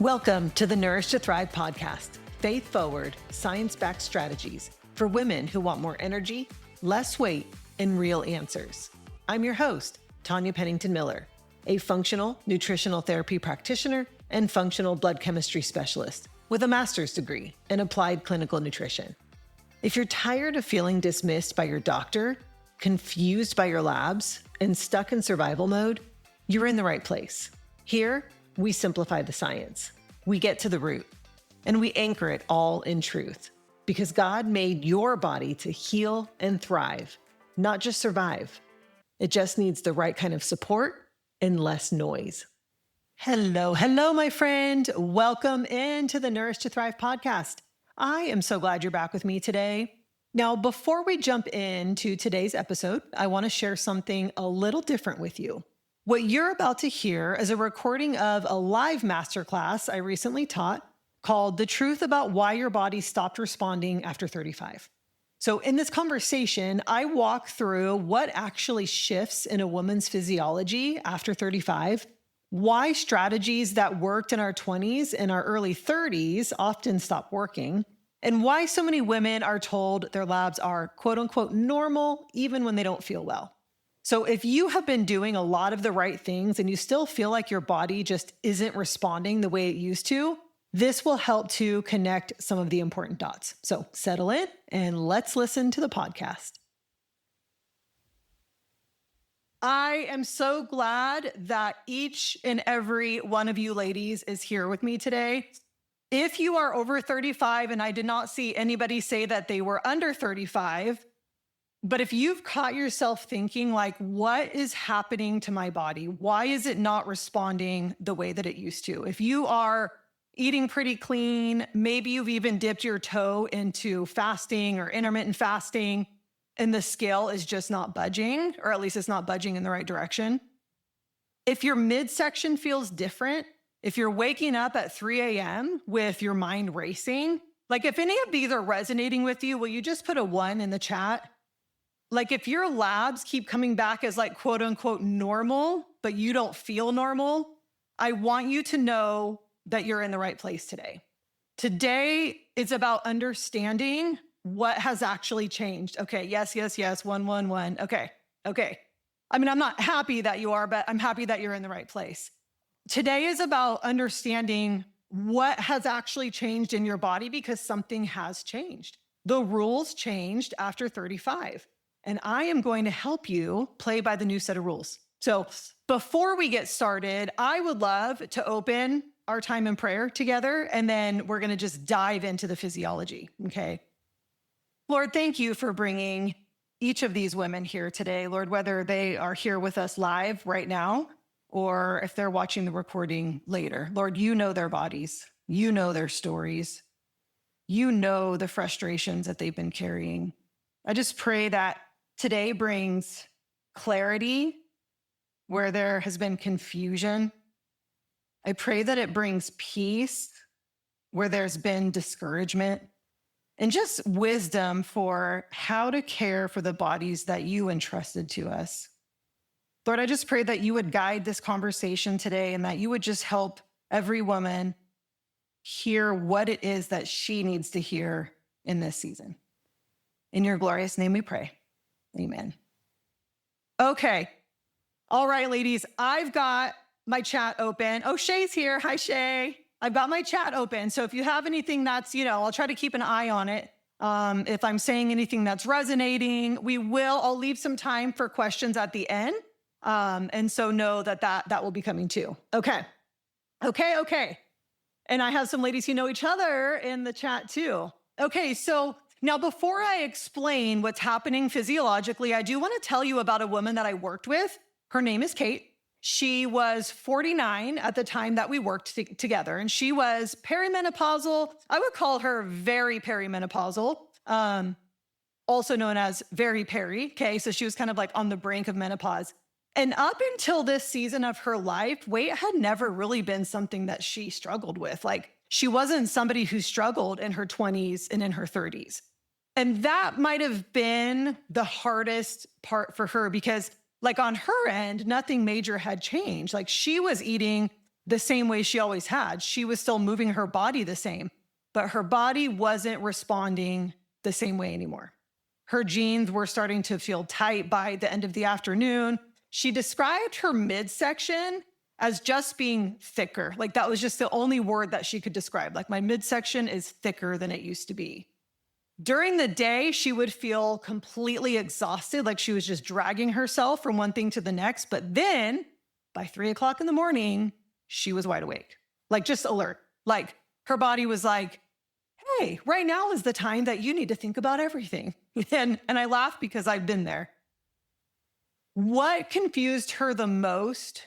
Welcome to the Nourish to Thrive podcast, faith-forward, science-backed strategies for women who want more energy, less weight, and real answers. I'm your host, Tanya Pennington-Miller, a functional nutritional therapy practitioner and functional blood chemistry specialist with a master's degree in applied clinical nutrition. If you're tired of feeling dismissed by your doctor, confused by your labs, and stuck in survival mode, you're in the right place. Here, we simplify the science. We get to the root, and we anchor it all in truth, because God made your body to heal and thrive, not just survive. It just needs the right kind of support and less noise. Hello, my friend. Welcome into the Nourish to Thrive podcast. I am so glad you're back with me today. Now, before we jump into today's episode, I want to share something a little different with you. What you're about to hear is a recording of a live masterclass I recently taught called The Truth About Why Your Body Stopped Responding After 35. So in this conversation, I walk through what actually shifts in a woman's physiology after 35, why strategies that worked in our 20s and our early 30s often stop working, and why so many women are told their labs are quote unquote normal even when they don't feel well. So if you have been doing a lot of the right things and you still feel like your body just isn't responding the way it used to, this will help to connect some of the important dots. So settle in and let's listen to the podcast. I am so glad that each and every one of you ladies is here with me today. If you are over 35, and I did not see anybody say that they were under 35, but if you've caught yourself thinking like, what is happening to my body? Why is it not responding the way that it used to? If you are eating pretty clean, maybe you've even dipped your toe into fasting or intermittent fasting, and the scale is just not budging, or at least it's not budging in the right direction. If your midsection feels different, if you're waking up at 3 a.m. with your mind racing, like if any of these are resonating with you, will you just put a 1 in the chat? Like if your labs keep coming back as like quote unquote normal, but you don't feel normal, I want you to know that you're in the right place today. Today is about understanding what has actually changed. Okay, yes, 111. Okay. I mean, I'm not happy that you are, but I'm happy that you're in the right place. Today is about understanding what has actually changed in your body because something has changed. The rules changed after 35. And I am going to help you play by the new set of rules. So before we get started, I would love to open our time in prayer together, and then we're going to just dive into the physiology, okay? Lord, thank you for bringing each of these women here today, Lord, whether they are here with us live right now or if they're watching the recording later. Lord, you know their bodies. You know their stories. You know the frustrations that they've been carrying. I just pray that today brings clarity where there has been confusion. I pray that it brings peace where there's been discouragement, and just wisdom for how to care for the bodies that you entrusted to us. Lord, I just pray that you would guide this conversation today and that you would just help every woman hear what it is that she needs to hear in this season. In your glorious name we pray. Amen. Okay. All right, ladies, I've got my chat open. Oh, Shay's here. Hi, Shay. I've got my chat open. So if you have anything that's, I'll try to keep an eye on it. If I'm saying anything that's resonating, I'll leave some time for questions at the end. And so know that will be coming too. Okay. And I have some ladies who know each other in the chat too. Okay, so now, before I explain what's happening physiologically, I do want to tell you about a woman that I worked with. Her name is Kate. She was 49 at the time that we worked together, and she was perimenopausal. I would call her very perimenopausal, also known as very peri. Okay, so she was kind of like on the brink of menopause. And up until this season of her life, weight had never really been something that she struggled with. Like, she wasn't somebody who struggled in her 20s and in her 30s. And that might have been the hardest part for her because like on her end, nothing major had changed. Like she was eating the same way she always had. She was still moving her body the same, but her body wasn't responding the same way anymore. Her jeans were starting to feel tight by the end of the afternoon. She described her midsection as just being thicker. Like that was just the only word that she could describe. Like my midsection is thicker than it used to be. During the day, she would feel completely exhausted, like she was just dragging herself from one thing to the next. But then by 3:00 in the morning, she was wide awake, like just alert. Like her body was like, hey, right now is the time that you need to think about everything. And I laugh because I've been there. What confused her the most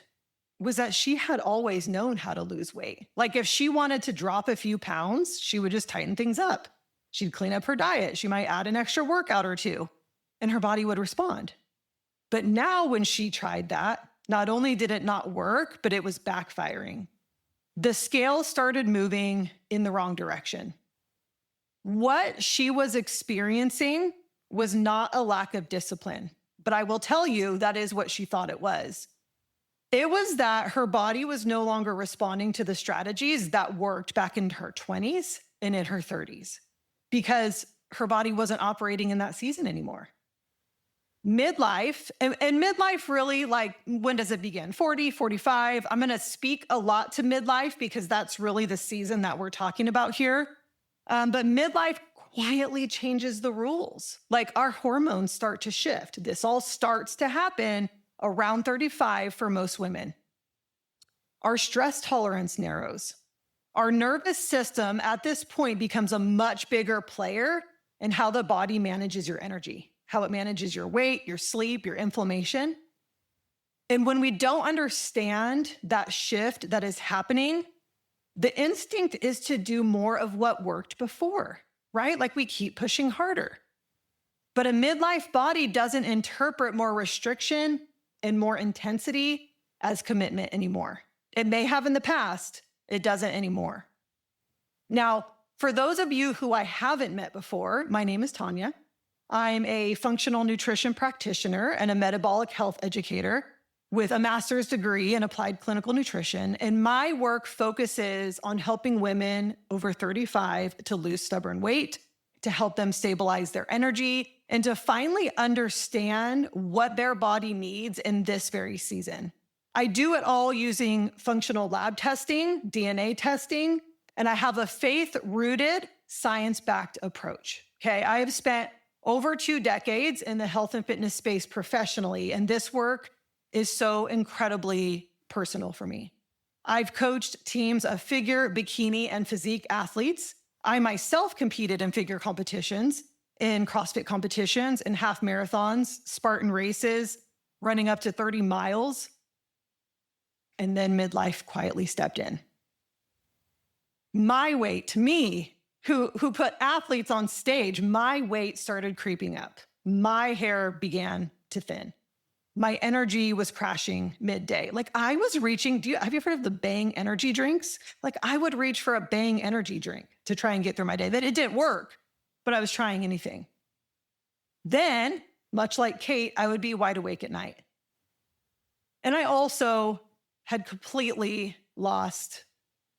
was that she had always known how to lose weight. Like if she wanted to drop a few pounds, she would just tighten things up. She'd clean up her diet. She might add an extra workout or two, and her body would respond. But now when she tried that, not only did it not work, but it was backfiring. The scale started moving in the wrong direction. What she was experiencing was not a lack of discipline, but I will tell you that is what she thought it was. It was that her body was no longer responding to the strategies that worked back in her 20s and in her 30s because her body wasn't operating in that season anymore. Midlife, and midlife really, like, when does it begin? 40, 45. I'm going to speak a lot to midlife because that's really the season that we're talking about here. But midlife quietly changes the rules. Like our hormones start to shift. This all starts to happen around 35 for most women. Our stress tolerance narrows. Our nervous system at this point becomes a much bigger player in how the body manages your energy, how it manages your weight, your sleep, your inflammation. And when we don't understand that shift that is happening, the instinct is to do more of what worked before, right? Like we keep pushing harder. But a midlife body doesn't interpret more restriction and more intensity as commitment anymore. It may have in the past, it doesn't anymore. Now, for those of you who I haven't met before, my name is Tanya. I'm a functional nutrition practitioner and a metabolic health educator with a master's degree in applied clinical nutrition. And my work focuses on helping women over 35 to lose stubborn weight, to help them stabilize their energy, and to finally understand what their body needs in this very season. I do it all using functional lab testing, DNA testing, and I have a faith-rooted, science-backed approach. Okay, I have spent over 2 decades in the health and fitness space professionally, and this work is so incredibly personal for me. I've coached teams of figure, bikini, and physique athletes. I myself competed in figure competitions, in CrossFit competitions, in half marathons, Spartan races, running up to 30 miles. And then midlife quietly stepped in. My weight, me, who put athletes on stage, my weight started creeping up. My hair began to thin. My energy was crashing midday. Like I was reaching, have you heard of the Bang energy drinks? Like I would reach for a Bang energy drink to try and get through my day. It didn't work, but I was trying anything. Then, much like Kate, I would be wide awake at night. And I also had completely lost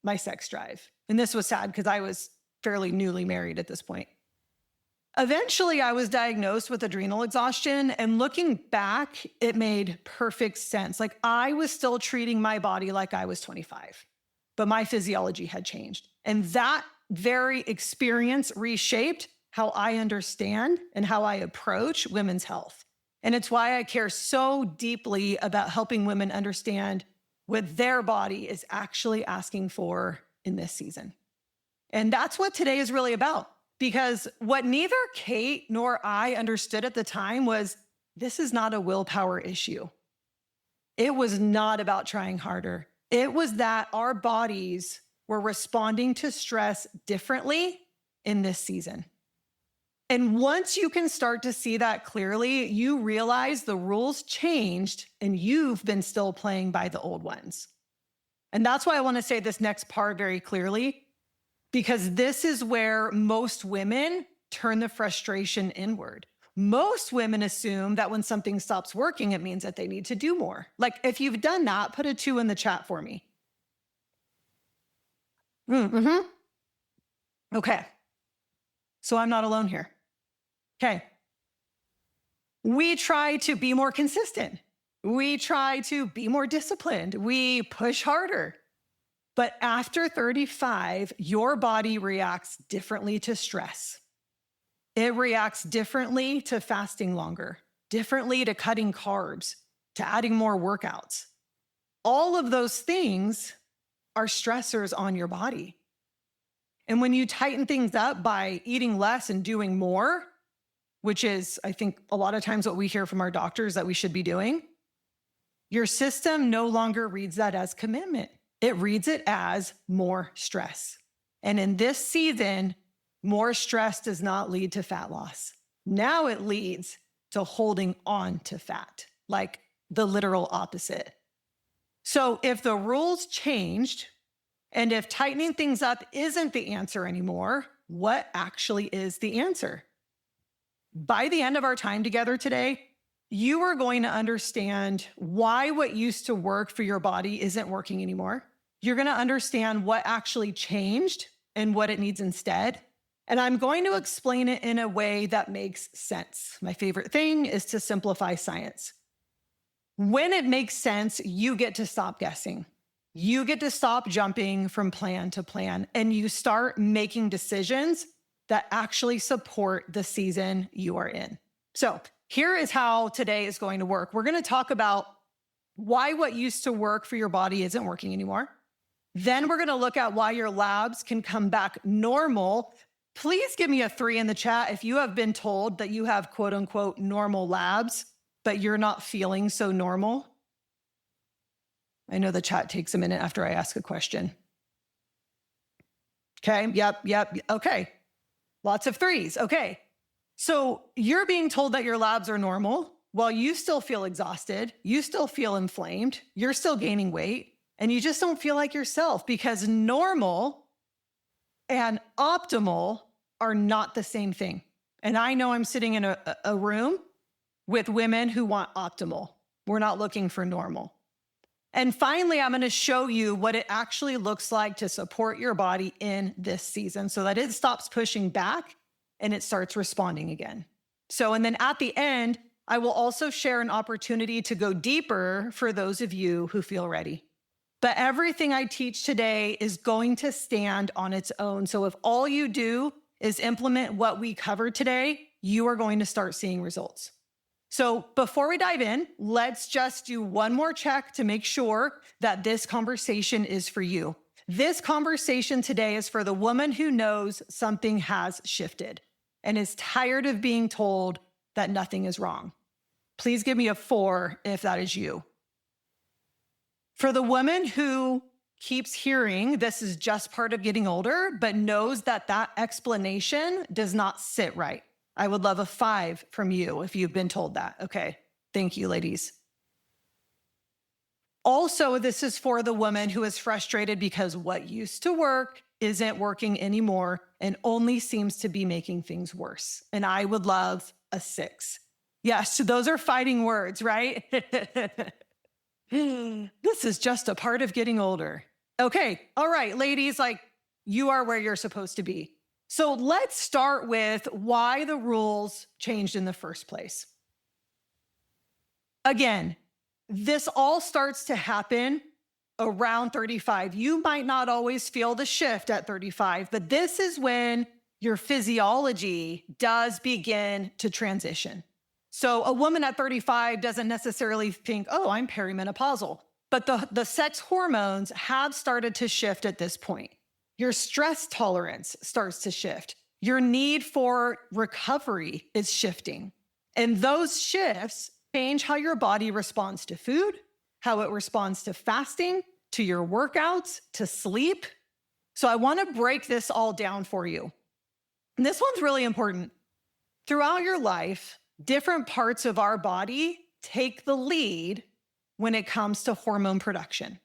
my sex drive. And this was sad because I was fairly newly married at this point. Eventually, I was diagnosed with adrenal exhaustion, and looking back, it made perfect sense. Like I was still treating my body like I was 25, but my physiology had changed. And that very experience reshaped how I understand and how I approach women's health. And it's why I care so deeply about helping women understand what their body is actually asking for in this season. And that's what today is really about. Because what neither Kate nor I understood at the time was this is not a willpower issue. It was not about trying harder. It was that our bodies were responding to stress differently in this season. And once you can start to see that clearly, you realize the rules changed and you've been still playing by the old ones. And that's why I want to say this next part very clearly, because this is where most women turn the frustration inward. Most women assume that when something stops working, it means that they need to do more. Like if you've done that, put a 2 in the chat for me. Mm-hmm. Okay. So I'm not alone here. Okay. We try to be more consistent. We try to be more disciplined. We push harder. But after 35, your body reacts differently to stress. It reacts differently to fasting longer, differently to cutting carbs, to adding more workouts. All of those things are stressors on your body. And when you tighten things up by eating less and doing more, which is, I think, a lot of times what we hear from our doctors that we should be doing, your system no longer reads that as commitment. It reads it as more stress. And in this season, more stress does not lead to fat loss. Now it leads to holding on to fat, like the literal opposite. So if the rules changed, and if tightening things up isn't the answer anymore, what actually is the answer? By the end of our time together today, you are going to understand why what used to work for your body isn't working anymore. You're going to understand what actually changed and what it needs instead. And I'm going to explain it in a way that makes sense. My favorite thing is to simplify science. When it makes sense, you get to stop guessing. You get to stop jumping from plan to plan, and you start making decisions that actually support the season you are in. So here is how today is going to work. We're going to talk about why what used to work for your body isn't working anymore. Then we're going to look at why your labs can come back normal. Please give me a 3 in the chat if you have been told that you have quote unquote normal labs, but you're not feeling so normal. I know the chat takes a minute after I ask a question. Okay, yep. Okay, lots of 3s. Okay, so you're being told that your labs are normal while you still feel exhausted, you still feel inflamed, you're still gaining weight, and you just don't feel like yourself because normal and optimal are not the same thing. And I know I'm sitting in a room with women who want optimal. We're not looking for normal. And finally, I'm going to show you what it actually looks like to support your body in this season so that it stops pushing back and it starts responding again. So, and then at the end, I will also share an opportunity to go deeper for those of you who feel ready. But everything I teach today is going to stand on its own. So if all you do is implement what we covered today, you are going to start seeing results. So before we dive in, let's just do one more check to make sure that this conversation is for you. This conversation today is for the woman who knows something has shifted and is tired of being told that nothing is wrong. Please give me a 4 if that is you. For the woman who keeps hearing this is just part of getting older, but knows that that explanation does not sit right, I would love a 5 from you if you've been told that. Okay, thank you, ladies. Also, this is for the woman who is frustrated because what used to work isn't working anymore and only seems to be making things worse. And I would love a 6. Yes, those are fighting words, right? This is just a part of getting older. Okay, all right, ladies, like you are where you're supposed to be. So let's start with why the rules changed in the first place. Again, this all starts to happen around 35. You might not always feel the shift at 35, but this is when your physiology does begin to transition. So a woman at 35 doesn't necessarily think, oh, I'm perimenopausal, but the sex hormones have started to shift at this point. Your stress tolerance starts to shift. Your need for recovery is shifting. And those shifts change how your body responds to food, how it responds to fasting, to your workouts, to sleep. So I want to break this all down for you. And this one's really important. Throughout your life, different parts of our body take the lead when it comes to hormone production.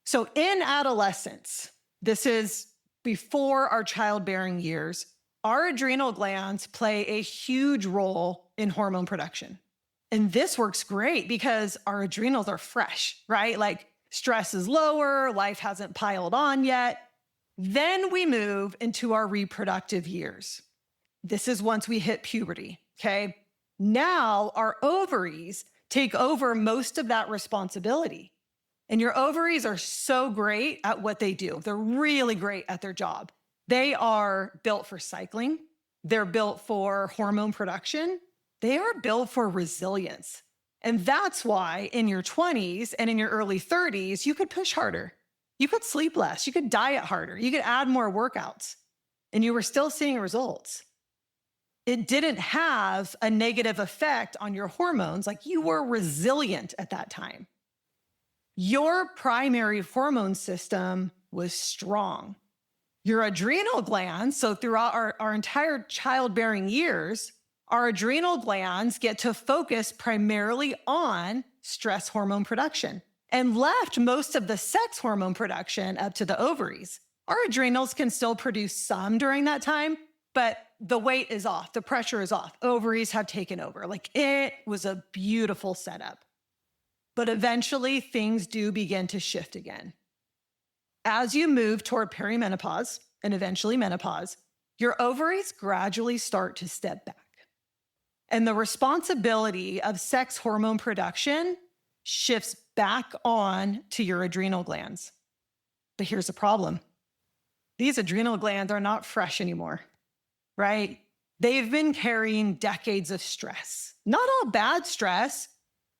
So in adolescence, this is before our childbearing years, our adrenal glands play a huge role in hormone production. And this works great because our adrenals are fresh, right? Like stress is lower, life hasn't piled on yet. Then we move into our reproductive years. This is once we hit puberty, okay? Now our ovaries take over most of that responsibility. And your ovaries are so great at what they do. They're really great at their job. They are built for cycling. They're built for hormone production. They are built for resilience. And that's why in your 20s and in your early 30s, you could push harder. You could sleep less. You could diet harder. You could add more workouts. And you were still seeing results. It didn't have a negative effect on your hormones. Like, you were resilient at that time. Your primary hormone system was strong. Your adrenal glands, so throughout our entire childbearing years, our adrenal glands get to focus primarily on stress hormone production and left most of the sex hormone production up to the ovaries. Our adrenals can still produce some during that time, but the weight is off. The pressure is off. Ovaries have taken over. Like, it was a beautiful setup. But eventually things do begin to shift again. As you move toward perimenopause and eventually menopause, your ovaries gradually start to step back. And the responsibility of sex hormone production shifts back on to your adrenal glands. But here's the problem. These adrenal glands are not fresh anymore, right? They've been carrying decades of stress. Not all bad stress.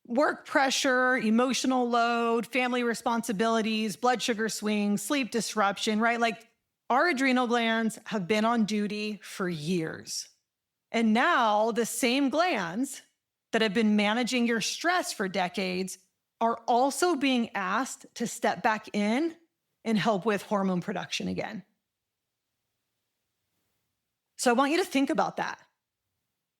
Work pressure, emotional load, family responsibilities, blood sugar swings, sleep disruption, right? Like, our adrenal glands have been on duty for years. And now the same glands that have been managing your stress for decades are also being asked to step back in and help with hormone production again. So I want you to think about that.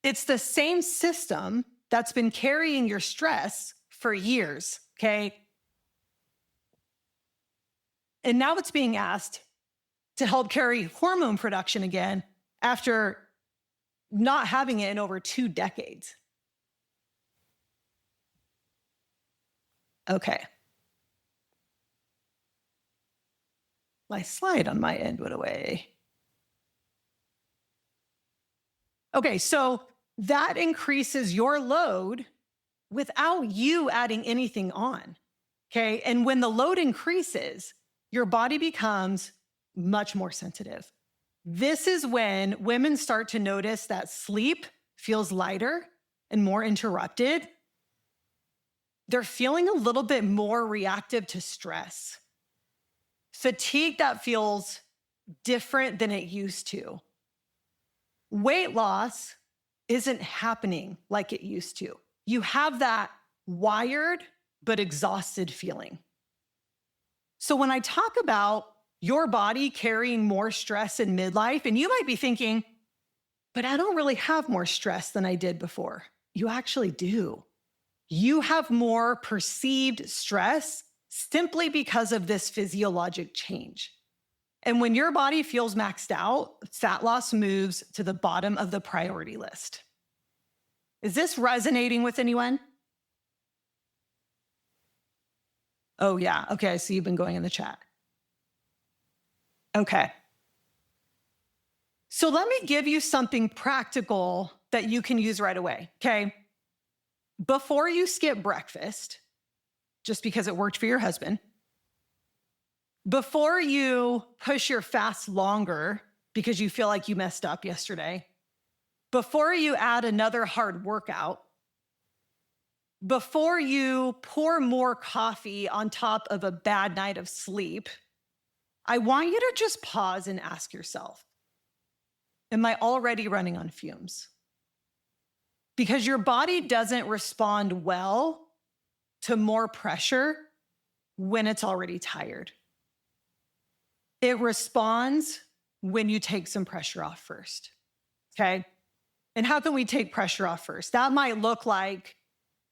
It's the same system that's been carrying your stress for years, okay? And now it's being asked to help carry hormone production again after not having it in over 2 decades. Okay. My slide on my end went away. Okay, so that increases your load without you adding anything on, okay? And when the load increases, your body becomes much more sensitive. This is when women start to notice that sleep feels lighter and more interrupted. They're feeling a little bit more reactive to stress. Fatigue that feels different than it used to. Weight loss isn't happening like it used to. You have that wired but exhausted feeling. So when I talk about your body carrying more stress in midlife, and you might be thinking, but I don't really have more stress than I did before. You actually do. You have more perceived stress simply because of this physiologic change. And when your body feels maxed out, fat loss moves to the bottom of the priority list. Is this resonating with anyone? Oh, yeah. Okay, I see you've been going in the chat. Okay. So let me give you something practical that you can use right away, okay? Before you skip breakfast, just because it worked for your husband, before you push your fast longer because you feel like you messed up yesterday, before you add another hard workout, before you pour more coffee on top of a bad night of sleep, I want you to just pause and ask yourself, am I already running on fumes? Because your body doesn't respond well to more pressure when it's already tired. It responds when you take some pressure off first, okay? And how can we take pressure off first? That might look like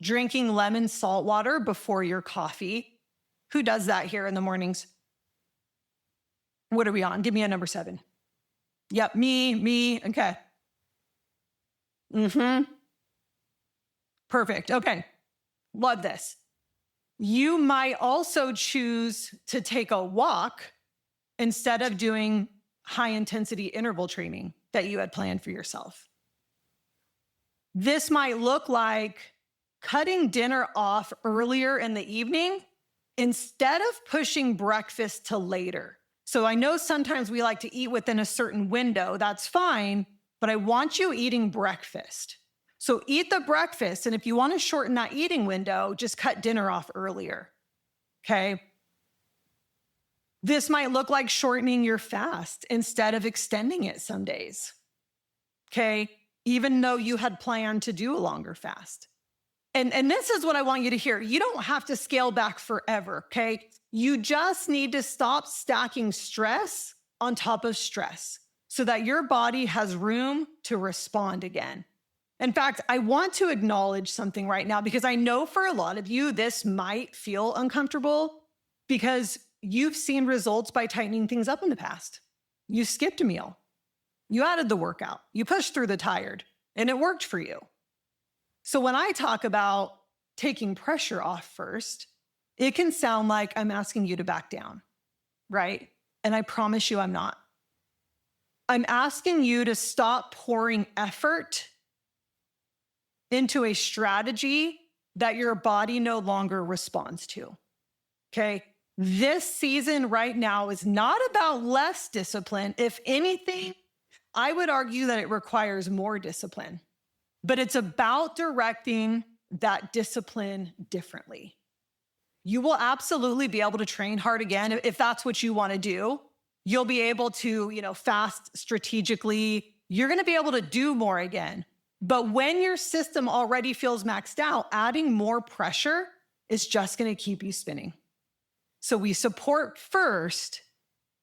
drinking lemon salt water before your coffee. Who does that here in the mornings? What are we on? Give me a number 7. Yep, me, okay. Perfect, okay. Love this. You might also choose to take a walk instead of doing high intensity interval training that you had planned for yourself. This might look like cutting dinner off earlier in the evening instead of pushing breakfast to later. So I know sometimes we like to eat within a certain window. That's fine, but I want you eating breakfast. So eat the breakfast. And if you want to shorten that eating window, just cut dinner off earlier. Okay. This might look like shortening your fast instead of extending it some days. Okay. Even though you had planned to do a longer fast. And this is what I want you to hear. You don't have to scale back forever, okay? You just need to stop stacking stress on top of stress so that your body has room to respond again. In fact, I want to acknowledge something right now because I know for a lot of you, this might feel uncomfortable because you've seen results by tightening things up in the past. You skipped a meal. You added the workout. You pushed through the tired, and it worked for you. So when I talk about taking pressure off first, it can sound like I'm asking you to back down, right? And I promise you I'm not. I'm asking you to stop pouring effort into a strategy that your body no longer responds to, okay? This season right now is not about less discipline. If anything, I would argue that it requires more discipline. But it's about directing that discipline differently. You will absolutely be able to train hard again if that's what you want to do. You'll be able to, fast strategically. You're going to be able to do more again. But when your system already feels maxed out, adding more pressure is just going to keep you spinning. So we support first,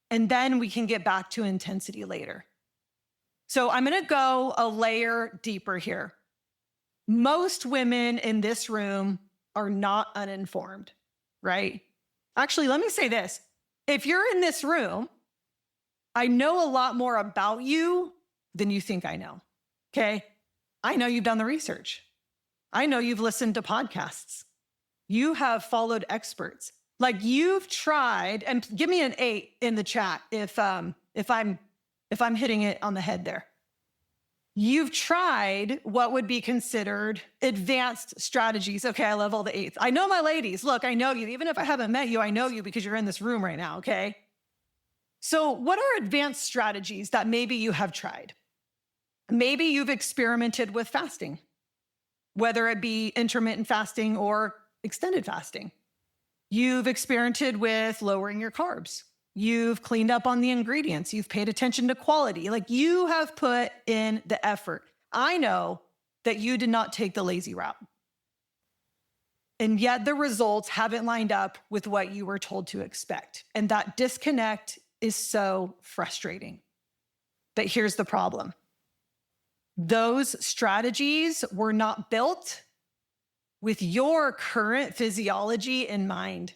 and then we can get back to intensity later. So I'm going to go a layer deeper here. Most women in this room are not uninformed, right? Actually, let me say this. If you're in this room, I know a lot more about you than you think I know, okay? I know you've done the research. I know you've listened to podcasts. You have followed experts. Like you've tried, and give me an 8 in the chat if I'm hitting it on the head there. You've tried what would be considered advanced strategies. Okay, I love all the 8s. I know my ladies. Look, I know you. Even if I haven't met you, I know you because you're in this room right now, okay? So what are advanced strategies that maybe you have tried? Maybe you've experimented with fasting, whether it be intermittent fasting or extended fasting. You've experimented with lowering your carbs. You've cleaned up on the ingredients. You've paid attention to quality. Like you have put in the effort. I know that you did not take the lazy route. And yet the results haven't lined up with what you were told to expect. And that disconnect is so frustrating. But here's the problem. Those strategies were not built with your current physiology in mind.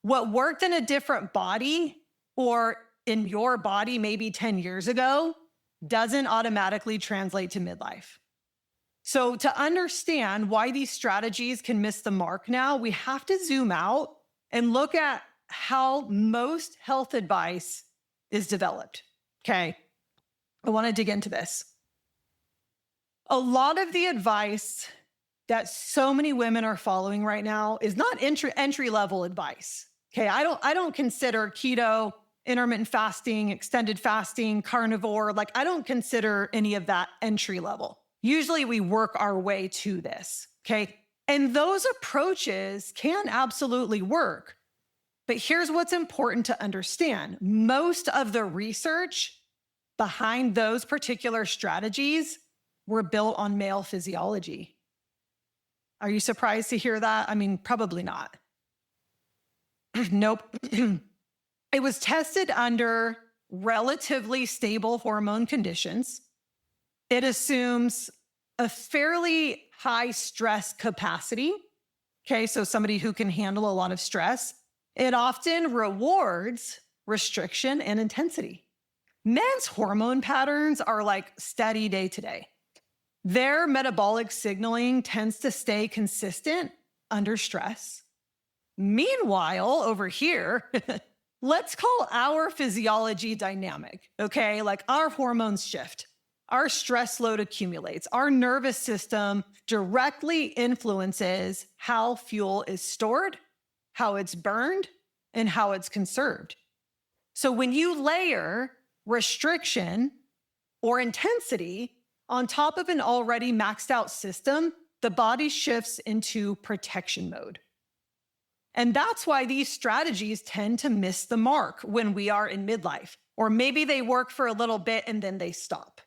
What worked in a different body or in your body maybe 10 years ago doesn't automatically translate to midlife. So to understand why these strategies can miss the mark now, we have to zoom out and look at how most health advice is developed. Okay, I want to dig into this. A lot of the advice that so many women are following right now is not entry-level advice. Okay, I don't consider keto, intermittent fasting, extended fasting, carnivore, I don't consider any of that entry level. Usually we work our way to this, okay? And those approaches can absolutely work. But here's what's important to understand. Most of the research behind those particular strategies were built on male physiology. Are you surprised to hear that? I mean, probably not. Nope. It was tested under relatively stable hormone conditions. It assumes a fairly high stress capacity. Okay, so somebody who can handle a lot of stress. It often rewards restriction and intensity. Men's hormone patterns are like steady day to day. Their metabolic signaling tends to stay consistent under stress. Meanwhile, over here, let's call our physiology dynamic, okay? Like our hormones shift, our stress load accumulates, our nervous system directly influences how fuel is stored, how it's burned, and how it's conserved. So when you layer restriction or intensity on top of an already maxed out system, the body shifts into protection mode. And that's why these strategies tend to miss the mark when we are in midlife, or maybe they work for a little bit and then they stop.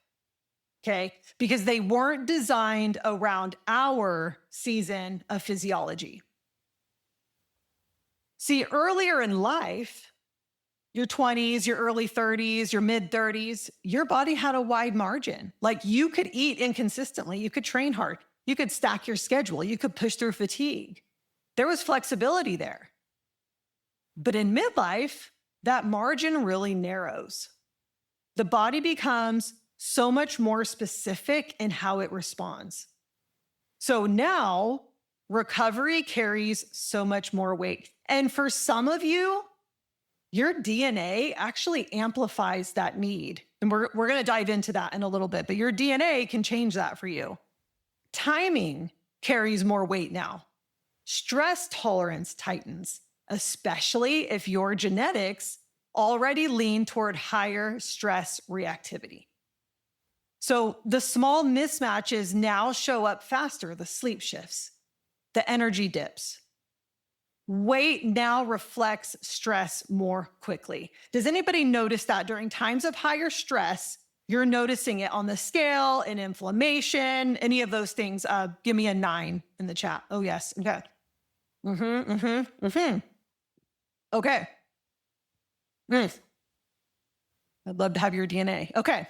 Okay? Because they weren't designed around our season of physiology. See, earlier in life, your 20s, your early 30s, your mid 30s, your body had a wide margin. Like you could eat inconsistently, you could train hard, you could stack your schedule, you could push through fatigue. There was flexibility there. But in midlife, that margin really narrows. The body becomes so much more specific in how it responds. So now recovery carries so much more weight. And for some of you, your DNA actually amplifies that need. And we're going to dive into that in a little bit, but your DNA can change that for you. Timing carries more weight now. Stress tolerance tightens, especially if your genetics already lean toward higher stress reactivity. So the small mismatches now show up faster, the sleep shifts, the energy dips. Weight now reflects stress more quickly. Does anybody notice that during times of higher stress, you're noticing it on the scale, in inflammation, any of those things? Give me a 9 in the chat. Oh, yes. Okay. Okay. I'd love to have your DNA. Okay.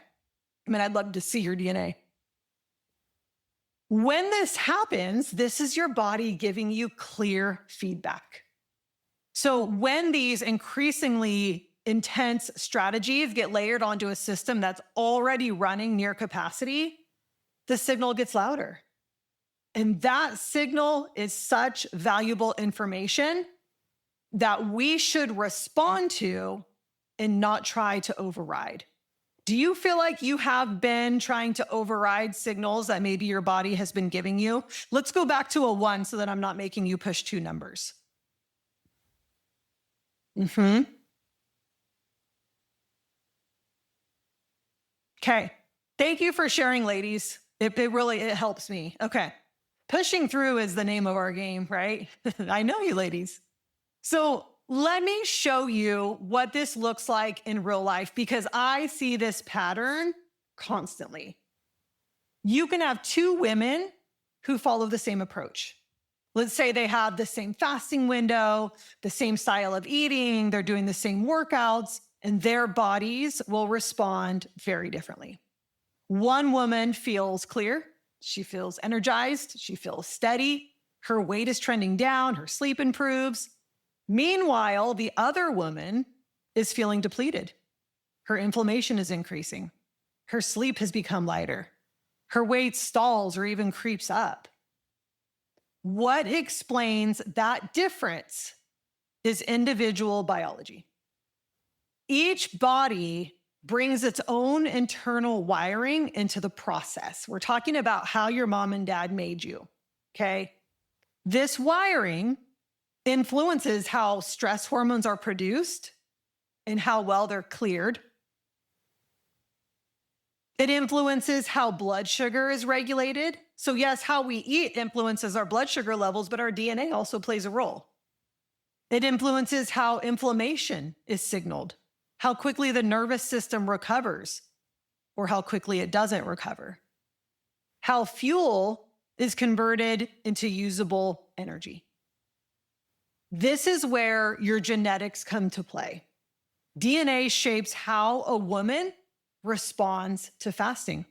I'd love to see your DNA. When this happens, this is your body giving you clear feedback. So when these increasingly intense strategies get layered onto a system that's already running near capacity, the signal gets louder. And that signal is such valuable information that we should respond to and not try to override. Do you feel like you have been trying to override signals that maybe your body has been giving you? Let's go back to a 1 so that I'm not making you push 2 numbers. Okay. Thank you for sharing, ladies. It really helps me. Okay. Pushing through is the name of our game, right? I know you ladies. So let me show you what this looks like in real life because I see this pattern constantly. You can have 2 women who follow the same approach. Let's say they have the same fasting window, the same style of eating, they're doing the same workouts, and their bodies will respond very differently. One woman feels clear. She feels energized. She feels steady. Her weight is trending down. Her sleep improves. Meanwhile, the other woman is feeling depleted. Her inflammation is increasing. Her sleep has become lighter. Her weight stalls or even creeps up. What explains that difference is individual biology. Each body brings its own internal wiring into the process. We're talking about how your mom and dad made you, okay? This wiring influences how stress hormones are produced and how well they're cleared. It influences how blood sugar is regulated. So yes, how we eat influences our blood sugar levels, but our DNA also plays a role. It influences how inflammation is signaled, how quickly the nervous system recovers, or how quickly it doesn't recover, how fuel is converted into usable energy. This is where your genetics come to play. DNA shapes how a woman responds to fasting,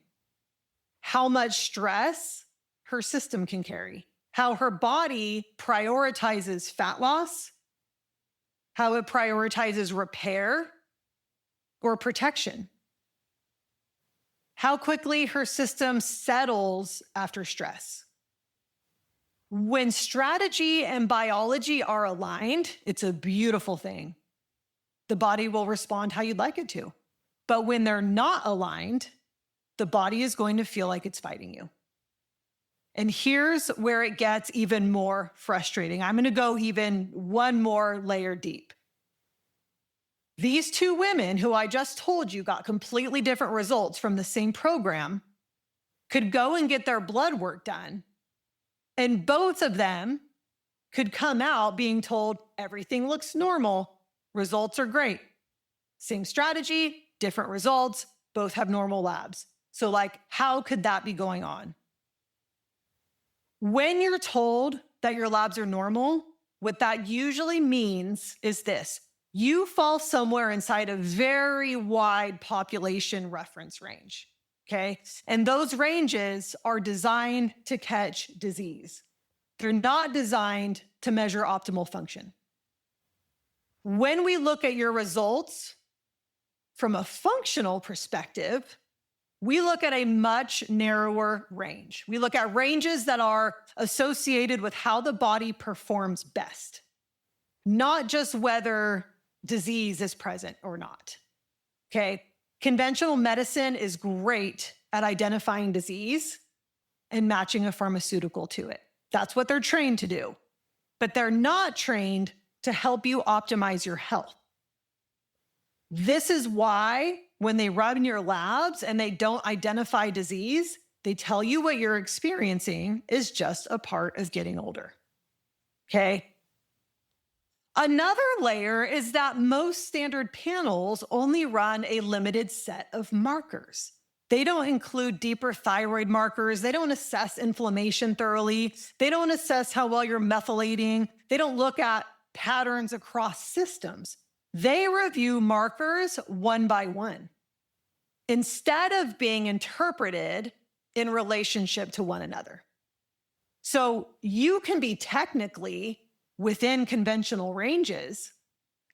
how much stress her system can carry, how her body prioritizes fat loss, how it prioritizes repair or protection, how quickly her system settles after stress. When strategy and biology are aligned, it's a beautiful thing. the body will respond how you'd like it to. But when they're not aligned, the body is going to feel like it's fighting you. And here's where it gets even more frustrating. I'm going to go even one more layer deep. These two women who I just told you got completely different results from the same program could go and get their blood work done. And both of them could come out being told everything looks normal, results are great. Same strategy, different results, both have normal labs. So like, how could that be going on? When you're told that your labs are normal, what that usually means is this: you fall somewhere inside a very wide population reference range, okay? And those ranges are designed to catch disease. They're not designed to measure optimal function. When we look at your results from a functional perspective, we look at a much narrower range. We look at ranges that are associated with how the body performs best, not just whether disease is present or not. Okay? Conventional medicine is great at identifying disease and matching a pharmaceutical to it. That's what they're trained to do. But they're not trained to help you optimize your health. This is why when they run your labs and they don't identify disease, they tell you what you're experiencing is just a part of getting older. Okay? Another layer is that most standard panels only run a limited set of markers. They don't include deeper thyroid markers. They don't assess inflammation thoroughly. They don't assess how well you're methylating. They don't look at patterns across systems. They review markers one by one instead of being interpreted in relationship to one another. So you can be technically within conventional ranges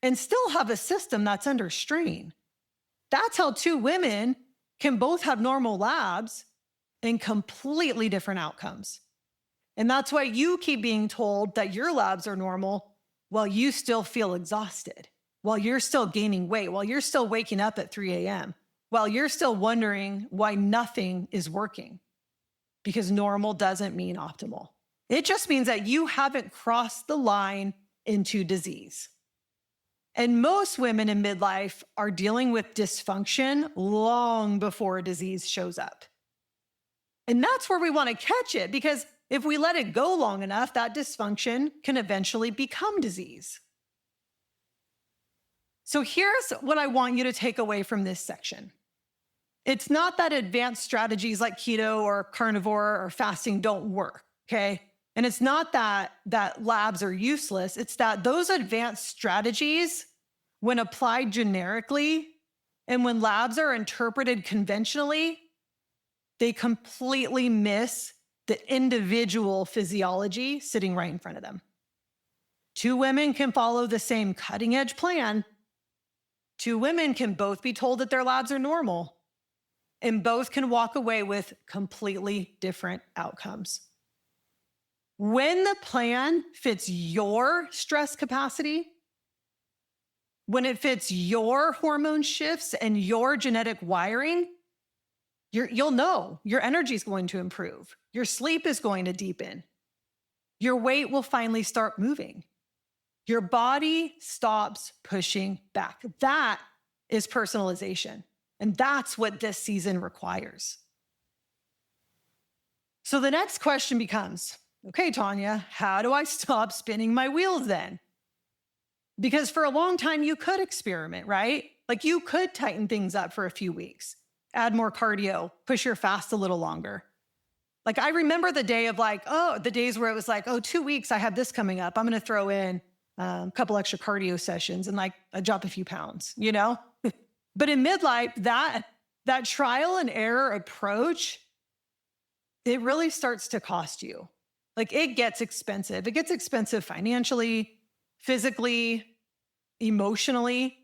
and still have a system that's under strain. That's how two women can both have normal labs and completely different outcomes. And that's why you keep being told that your labs are normal while you still feel exhausted, while you're still gaining weight, while you're still waking up at 3 a.m., while you're still wondering why nothing is working, because normal doesn't mean optimal. It just means that you haven't crossed the line into disease. And most women in midlife are dealing with dysfunction long before a disease shows up. And that's where we want to catch it, because if we let it go long enough, that dysfunction can eventually become disease. So here's what I want you to take away from this section. It's not that advanced strategies like keto or carnivore or fasting don't work, okay? And it's not that labs are useless. It's that those advanced strategies, when applied generically and when labs are interpreted conventionally, they completely miss the individual physiology sitting right in front of them. Two women can follow the same cutting edge plan. Two women can both be told that their labs are normal, and both can walk away with completely different outcomes. When the plan fits your stress capacity, when it fits your hormone shifts and your genetic wiring, you'll know your energy is going to improve. Your sleep is going to deepen. Your weight will finally start moving. Your body stops pushing back. That is personalization. And that's what this season requires. So the next question becomes, okay, Tanya, how do I stop spinning my wheels then? Because for a long time, you could experiment, right? Like you could tighten things up for a few weeks, add more cardio, push your fast a little longer. Like I remember the days where it was like, 2 weeks, I have this coming up. I'm going to throw in a couple extra cardio sessions and like I drop a few pounds, you know? But in midlife, that trial and error approach, it really starts to cost you. Like it gets expensive. It gets expensive financially, physically, emotionally.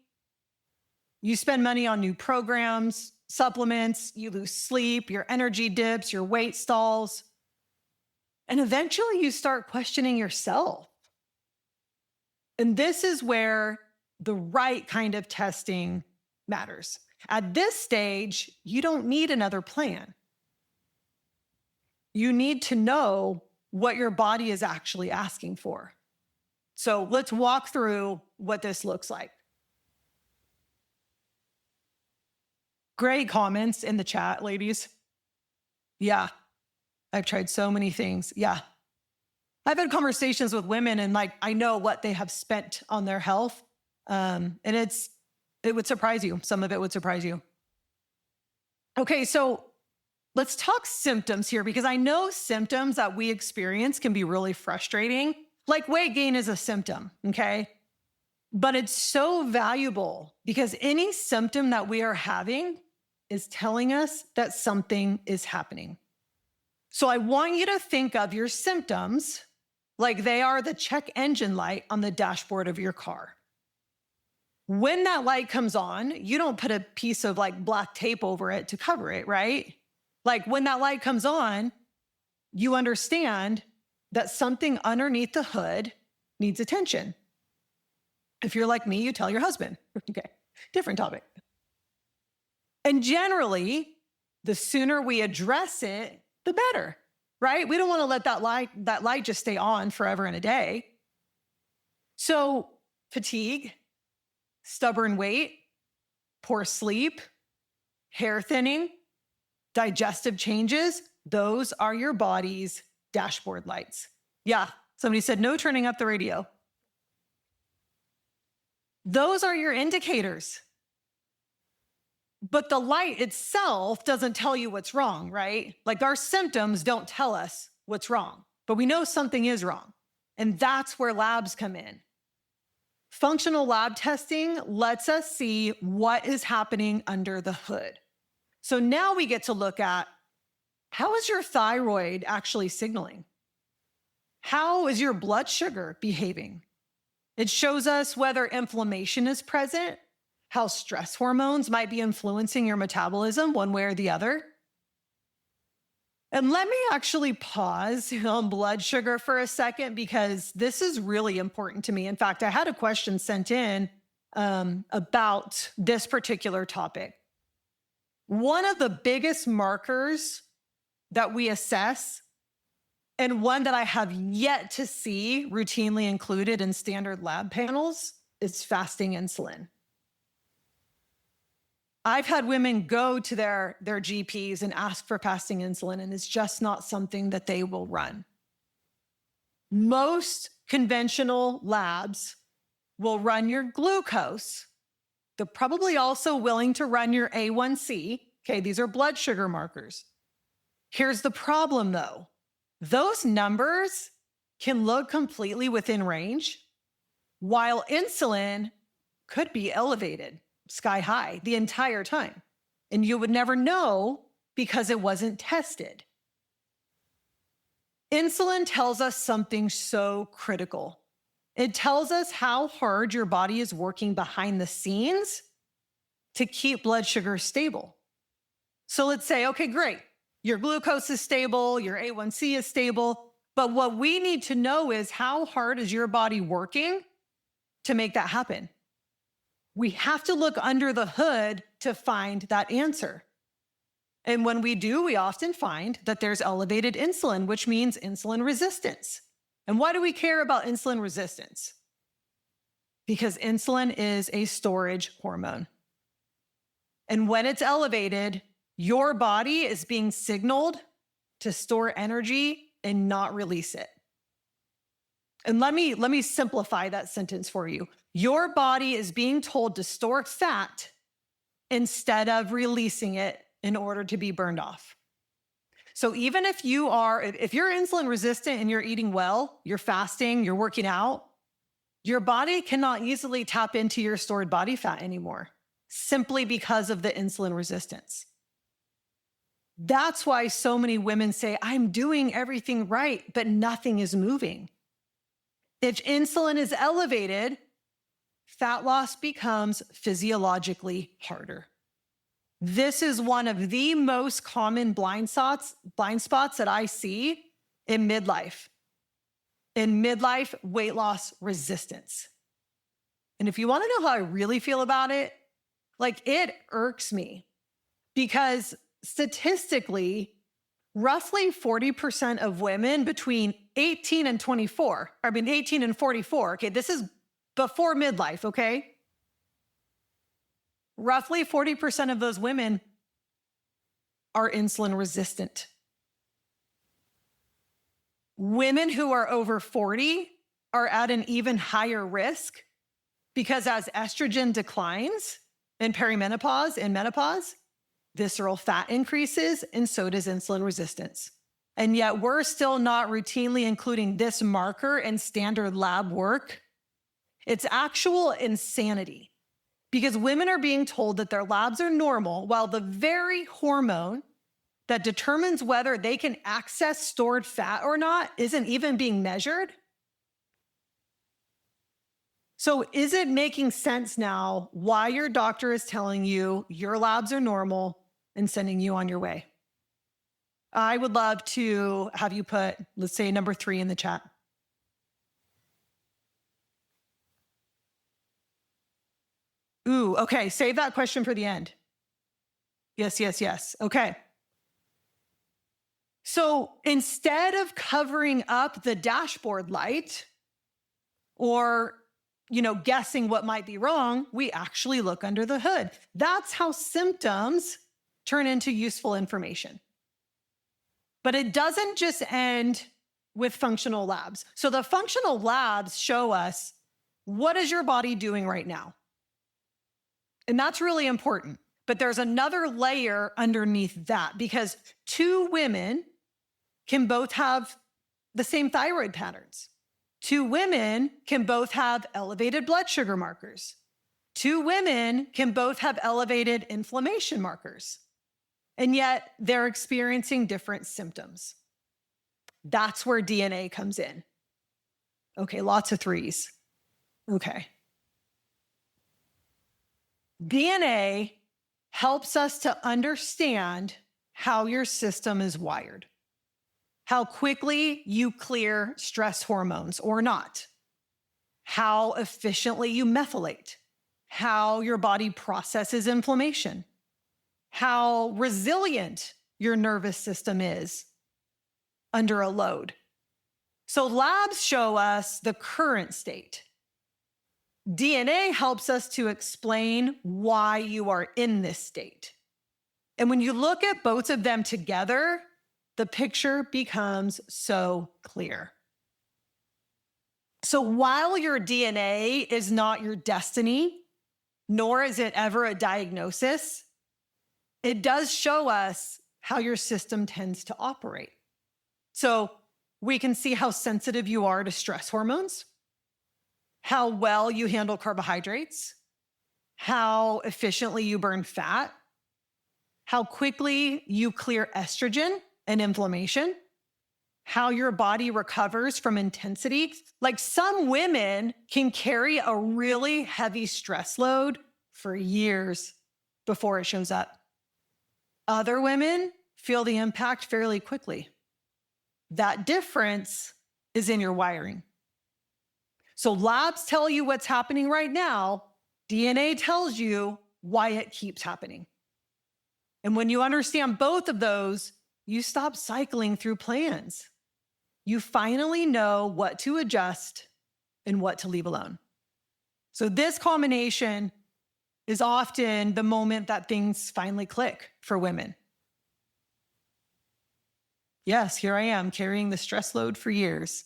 You spend money on new programs, supplements, you lose sleep, your energy dips, your weight stalls. And eventually you start questioning yourself. And this is where the right kind of testing matters. At this stage, you don't need another plan. You need to know what your body is actually asking for. So let's walk through what this looks like. Great comments in the chat, ladies. Yeah, I've tried so many things. Yeah. I've had conversations with women and I know what they have spent on their health. And it would surprise you. Some of it would surprise you. Okay, so let's talk symptoms here because I know symptoms that we experience can be really frustrating. Like weight gain is a symptom, okay? But it's so valuable because any symptom that we are having is telling us that something is happening. So I want you to think of your symptoms like they are the check engine light on the dashboard of your car. When that light comes on, you don't put a piece of black tape over it to cover it, right? When that light comes on, you understand that something underneath the hood needs attention. If you're like me, you tell your husband. Okay, different topic. And generally, the sooner we address it, the better, right? We don't want to let that light just stay on forever and a day. So fatigue, stubborn weight, poor sleep, hair thinning, digestive changes, those are your body's dashboard lights. Yeah, somebody said no turning up the radio. Those are your indicators. But the light itself doesn't tell you what's wrong, right? Our symptoms don't tell us what's wrong, but we know something is wrong. And that's where labs come in. Functional lab testing lets us see what is happening under the hood. So now we get to look at how is your thyroid actually signaling? How is your blood sugar behaving? It shows us whether inflammation is present, how stress hormones might be influencing your metabolism one way or the other. And let me actually pause on blood sugar for a second because this is really important to me. In fact, I had a question sent in about this particular topic. One of the biggest markers that we assess, and one that I have yet to see routinely included in standard lab panels, is fasting insulin. I've had women go to their GPs and ask for fasting insulin, and it's just not something that they will run. Most conventional labs will run your glucose. They're probably also willing to run your A1C. Okay, these are blood sugar markers. Here's the problem though. Those numbers can look completely within range, while insulin could be elevated sky high the entire time. And you would never know because it wasn't tested. Insulin tells us something so critical. It tells us how hard your body is working behind the scenes to keep blood sugar stable. So let's say, okay, great. Your glucose is stable, your A1C is stable, but what we need to know is how hard is your body working to make that happen? We have to look under the hood to find that answer. And when we do, we often find that there's elevated insulin, which means insulin resistance. And why do we care about insulin resistance? Because insulin is a storage hormone. And when it's elevated, your body is being signaled to store energy and not release it. And let me simplify that sentence for you. Your body is being told to store fat instead of releasing it in order to be burned off. So even if you're insulin resistant and you're eating well, you're fasting, you're working out, your body cannot easily tap into your stored body fat anymore, simply because of the insulin resistance. That's why so many women say, I'm doing everything right, but nothing is moving. If insulin is elevated, fat loss becomes physiologically harder. This is one of the most common blind spots that I see in midlife. In midlife weight loss resistance. And if you want to know how I really feel about it, like it irks me because statistically, roughly 40% of women between 18 and 24, 18 and 44, okay, this is before midlife, okay? Roughly 40% of those women are insulin resistant. Women who are over 40 are at an even higher risk because as estrogen declines in perimenopause and menopause, visceral fat increases, and so does insulin resistance. And yet we're still not routinely including this marker in standard lab work. It's actual insanity because women are being told that their labs are normal while the very hormone that determines whether they can access stored fat or not isn't even being measured. So is it making sense now why your doctor is telling you your labs are normal and sending you on your way? I would love to have you put, let's say, number 3 in the chat. Ooh, okay, save that question for the end. Yes. Okay. So instead of covering up the dashboard light or, guessing what might be wrong, we actually look under the hood. That's how symptoms turn into useful information. But it doesn't just end with functional labs. So the functional labs show us what is your body doing right now? And that's really important. But there's another layer underneath that because 2 women can both have the same thyroid patterns. 2 women can both have elevated blood sugar markers. 2 women can both have elevated inflammation markers. And yet they're experiencing different symptoms. That's where DNA comes in. Okay, lots of 3s. Okay. DNA helps us to understand how your system is wired, how quickly you clear stress hormones or not, how efficiently you methylate, how your body processes inflammation, how resilient your nervous system is under a load. So labs show us the current state. DNA helps us to explain why you are in this state. And when you look at both of them together, the picture becomes so clear. So while your DNA is not your destiny, nor is it ever a diagnosis, it does show us how your system tends to operate. So we can see how sensitive you are to stress hormones, how well you handle carbohydrates, how efficiently you burn fat, how quickly you clear estrogen and inflammation, how your body recovers from intensity. Like some women can carry a really heavy stress load for years before it shows up. Other women feel the impact fairly quickly. That difference is in your wiring. So labs tell you what's happening right now. DNA tells you why it keeps happening. And when you understand both of those, you stop cycling through plans. You finally know what to adjust and what to leave alone. So this combination is often the moment that things finally click for women. Yes, here I am carrying the stress load for years.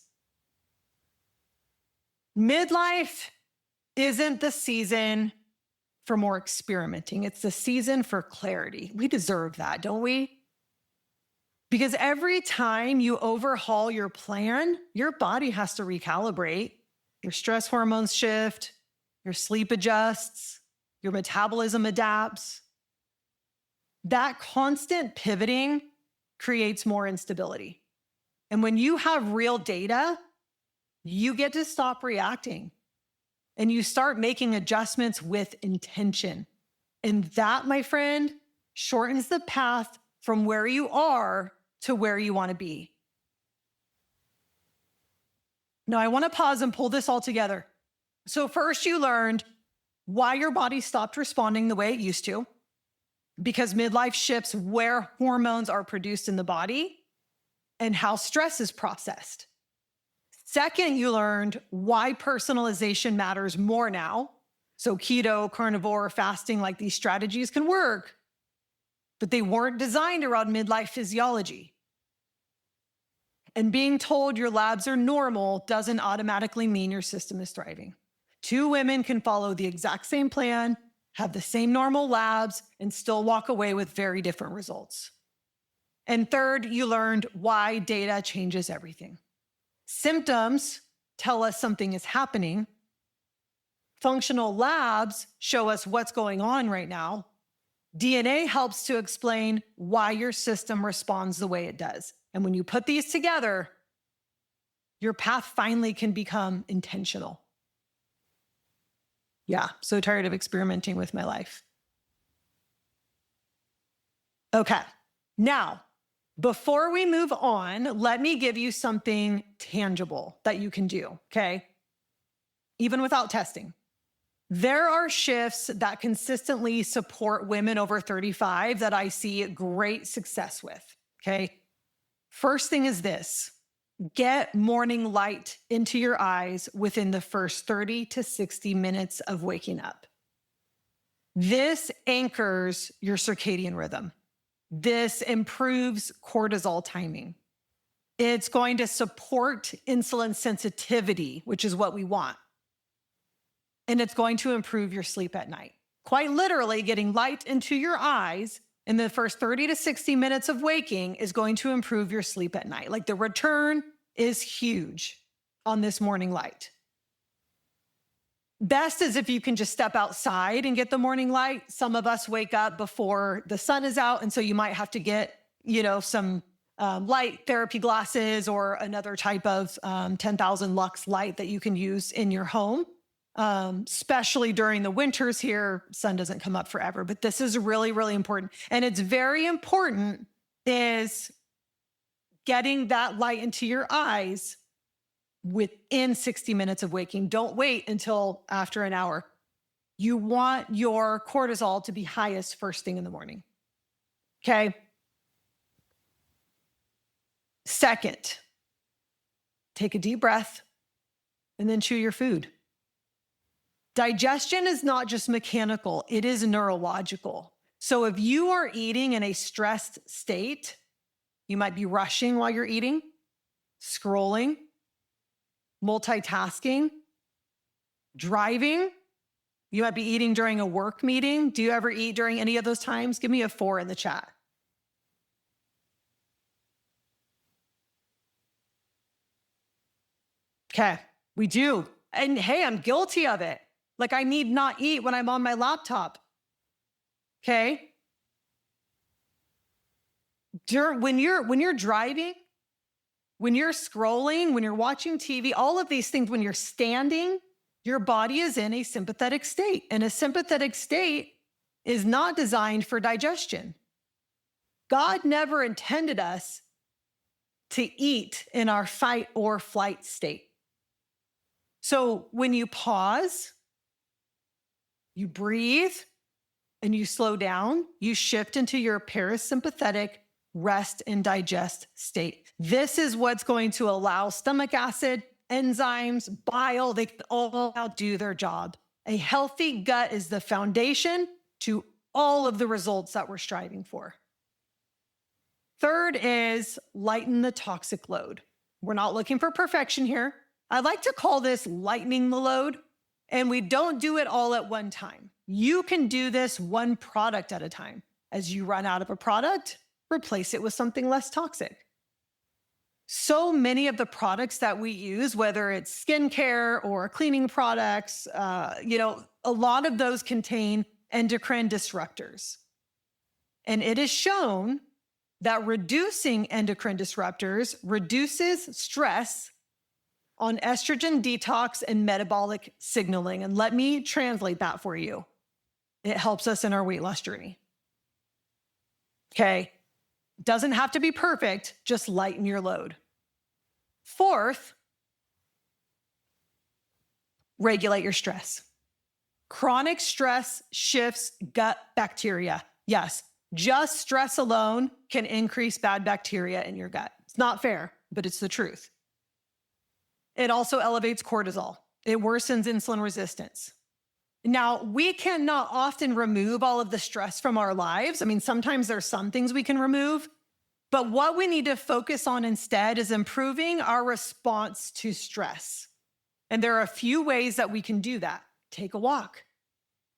Midlife isn't the season for more experimenting. It's the season for clarity. We deserve that, don't we? Because every time you overhaul your plan, your body has to recalibrate. Your stress hormones shift, your sleep adjusts, your metabolism adapts. That constant pivoting creates more instability. And when you have real data, you get to stop reacting and you start making adjustments with intention. And that, my friend, shortens the path from where you are to where you want to be. Now, I want to pause and pull this all together. So first you learned why your body stopped responding the way it used to, because midlife shifts where hormones are produced in the body and how stress is processed. Second, you learned why personalization matters more now. So keto, carnivore, fasting, like these strategies can work, but they weren't designed around midlife physiology. And being told your labs are normal doesn't automatically mean your system is thriving. Two women can follow the exact same plan, have the same normal labs, and still walk away with very different results. And third, you learned why data changes everything. Symptoms tell us something is happening. Functional labs show us what's going on right now. DNA helps to explain why your system responds the way it does. And when you put these together, your path finally can become intentional. Yeah, so tired of experimenting with my life. Okay, now, before we move on, let me give you something tangible that you can do, okay? Even without testing. There are shifts that consistently support women over 35 that I see great success with, okay? First thing is this: get morning light into your eyes within the first 30 to 60 minutes of waking up. This anchors your circadian rhythm. This improves cortisol timing. It's going to support insulin sensitivity, which is what we want. And it's going to improve your sleep at night. Quite literally, getting light into your eyes in the first 30 to 60 minutes of waking is going to improve your sleep at night. Like, the return is huge on this morning light. Best is if you can just step outside and get the morning light. Some of us wake up before the sun is out, and so you might have to get, some light therapy glasses or another type of 10,000 lux light that you can use in your home. Especially during the winters here, sun doesn't come up forever, but this is really, really important. And it's very important is getting that light into your eyes within 60 minutes of waking. Don't wait until after an hour. You want your cortisol to be highest first thing in the morning. Okay. Second, take a deep breath and then chew your food. Digestion is not just mechanical, it is neurological. So if you are eating in a stressed state, you might be rushing while you're eating, scrolling, multitasking, driving. You might be eating during a work meeting. Do you ever eat during any of those times? Give me a 4 in the chat. Okay, we do. And hey, I'm guilty of it. Like, I need not eat when I'm on my laptop. Okay? When you're driving, when you're scrolling, when you're watching TV, all of these things, when you're standing, your body is in a sympathetic state. And a sympathetic state is not designed for digestion. God never intended us to eat in our fight or flight state. So when you pause, you breathe, and you slow down, you shift into your parasympathetic rest and digest state. This is what's going to allow stomach acid, enzymes, bile, they all do their job. A healthy gut is the foundation to all of the results that we're striving for. Third is lighten the toxic load. We're not looking for perfection here. I like to call this lightening the load. And we don't do it all at one time. You can do this one product at a time. As you run out of a product, replace it with something less toxic. So many of the products that we use, whether it's skincare or cleaning products, a lot of those contain endocrine disruptors. And it is shown that reducing endocrine disruptors reduces stress on estrogen detox and metabolic signaling. And let me translate that for you. It helps us in our weight loss journey. Okay. Doesn't have to be perfect, just lighten your load. Fourth, regulate your stress. Chronic stress shifts gut bacteria. Yes, just stress alone can increase bad bacteria in your gut. It's not fair, but it's the truth. It also elevates cortisol. It worsens insulin resistance. Now, we cannot often remove all of the stress from our lives. I mean, sometimes there's some things we can remove, but what we need to focus on instead is improving our response to stress. And there are a few ways that we can do that. Take a walk.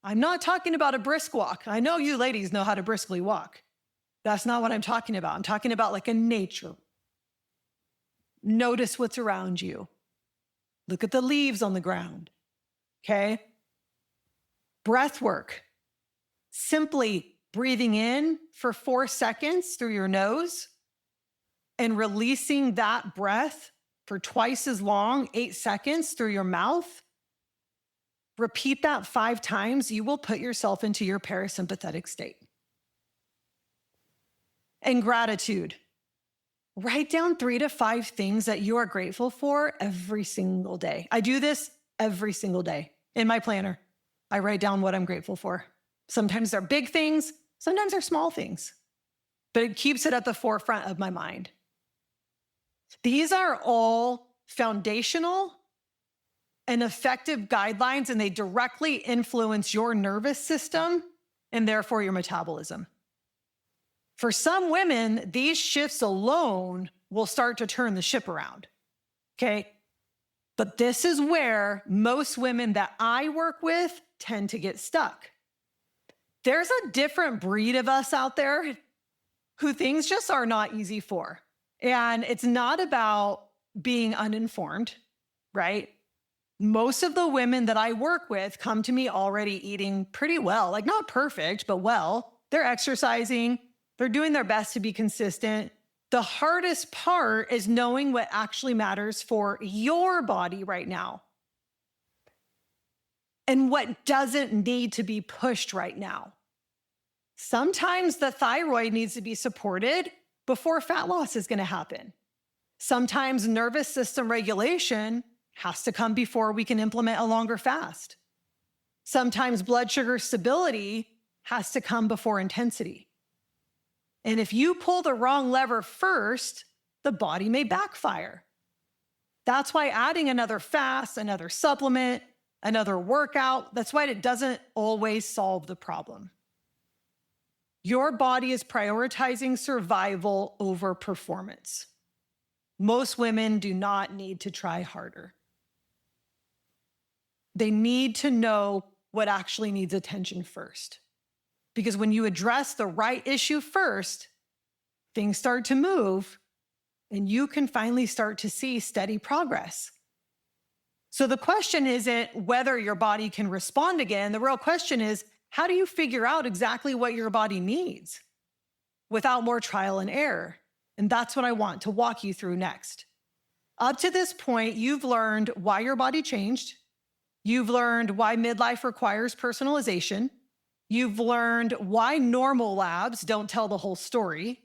I'm not talking about a brisk walk. I know you ladies know how to briskly walk. That's not what I'm talking about. I'm talking about like a nature. Notice what's around you. Look at the leaves on the ground. Okay? Breath work. Simply breathing in for 4 seconds through your nose and releasing that breath for twice as long, 8 seconds through your mouth. Repeat that 5 times. You will put yourself into your parasympathetic state. And gratitude. Write down 3 to 5 things that you are grateful for every single day. I do this every single day in my planner. I write down what I'm grateful for. Sometimes they're big things, sometimes they're small things, but it keeps it at the forefront of my mind. These are all foundational and effective guidelines, and they directly influence your nervous system and therefore your metabolism. For some women, these shifts alone will start to turn the ship around, okay? But this is where most women that I work with tend to get stuck. There's a different breed of us out there who things just are not easy for. And it's not about being uninformed, right? Most of the women that I work with come to me already eating pretty well, like not perfect, but well. They're exercising. They're doing their best to be consistent. The hardest part is knowing what actually matters for your body right now and what doesn't need to be pushed right now. Sometimes the thyroid needs to be supported before fat loss is going to happen. Sometimes nervous system regulation has to come before we can implement a longer fast. Sometimes blood sugar stability has to come before intensity. And if you pull the wrong lever first, the body may backfire. That's why adding another fast, another supplement, another workout, that's why it doesn't always solve the problem. Your body is prioritizing survival over performance. Most women do not need to try harder. They need to know what actually needs attention first. Because when you address the right issue first, things start to move and you can finally start to see steady progress. So the question isn't whether your body can respond again. The real question is, how do you figure out exactly what your body needs without more trial and error? And that's what I want to walk you through next. Up to this point, you've learned why your body changed. You've learned why midlife requires personalization. You've learned why normal labs don't tell the whole story.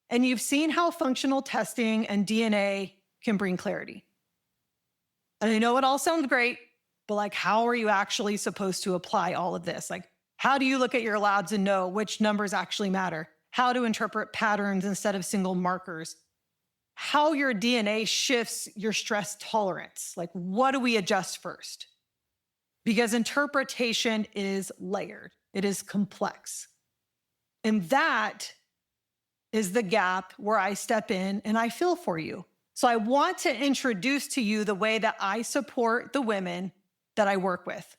And you've seen how functional testing and DNA can bring clarity. And I know it all sounds great, but like, how are you actually supposed to apply all of this? Like, how do you look at your labs and know which numbers actually matter? How to interpret patterns instead of single markers? How your DNA shifts your stress tolerance? Like, what do we adjust first? Because interpretation is layered. It is complex. And that is the gap where I step in and I feel for you. So I want to introduce to you the way that I support the women that I work with.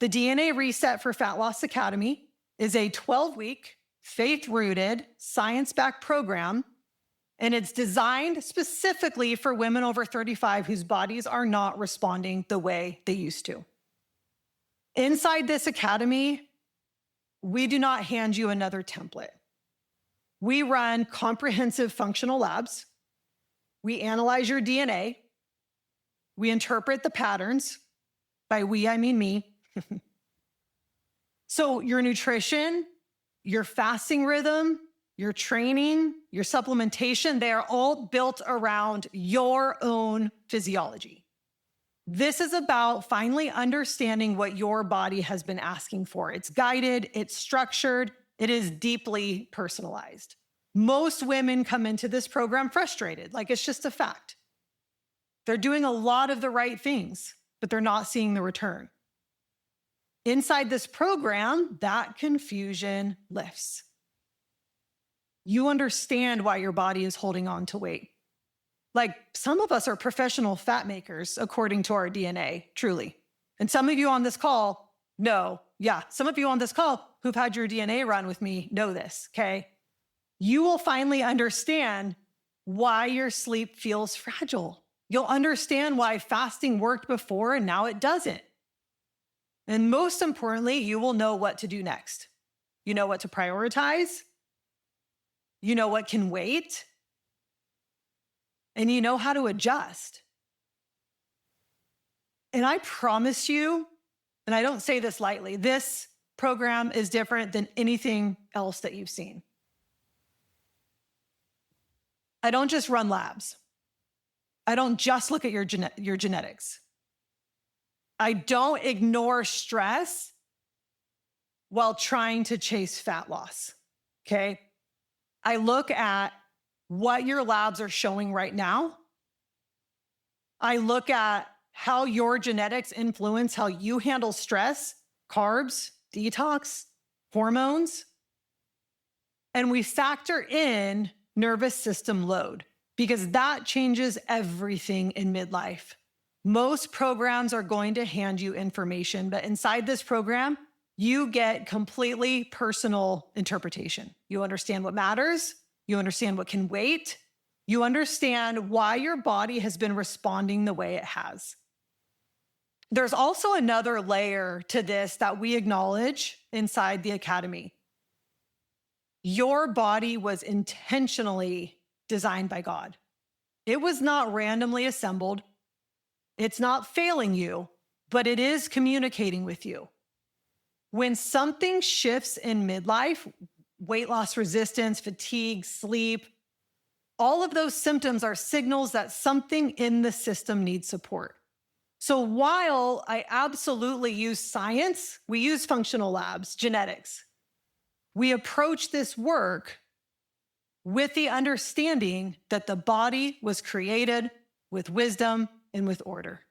The DNA Reset for Fat Loss Academy is a 12-week, faith-rooted, science-backed program, and it's designed specifically for women over 35 whose bodies are not responding the way they used to. Inside this academy, we do not hand you another template. We run comprehensive functional labs. We analyze your DNA. We interpret the patterns. By we, I mean me. So your nutrition, your fasting rhythm, your training, your supplementation, they are all built around your own physiology. This is about finally understanding what your body has been asking for. It's guided, it's structured, it is deeply personalized. Most women come into this program frustrated, like it's just a fact. They're doing a lot of the right things, but they're not seeing the return. Inside this program, that confusion lifts. You understand why your body is holding on to weight. Like some of us are professional fat makers according to our DNA, truly. And some of you on this call know, some of you on this call who've had your DNA run with me know this, okay? You will finally understand why your sleep feels fragile. You'll understand why fasting worked before and now it doesn't. And most importantly, you will know what to do next. You know what to prioritize. You know what can wait. And you know how to adjust. And I promise you, and I don't say this lightly, this program is different than anything else that you've seen. I don't just run labs. I don't just look at your genetics. I don't ignore stress while trying to chase fat loss, okay? I look at what your labs are showing right now. I look at how your genetics influence how you handle stress, carbs, detox, hormones. And we factor in nervous system load because that changes everything in midlife. Most programs are going to hand you information, but inside this program, you get completely personal interpretation. You understand what matters. You understand what can wait. You understand why your body has been responding the way it has. There's also another layer to this that we acknowledge inside the academy. Your body was intentionally designed by God. It was not randomly assembled. It's not failing you, but it is communicating with you. When something shifts in midlife, weight loss resistance, fatigue, sleep, all of those symptoms are signals that something in the system needs support. So while I absolutely use science, we use functional labs, genetics. We approach this work with the understanding that the body was created with wisdom and with order.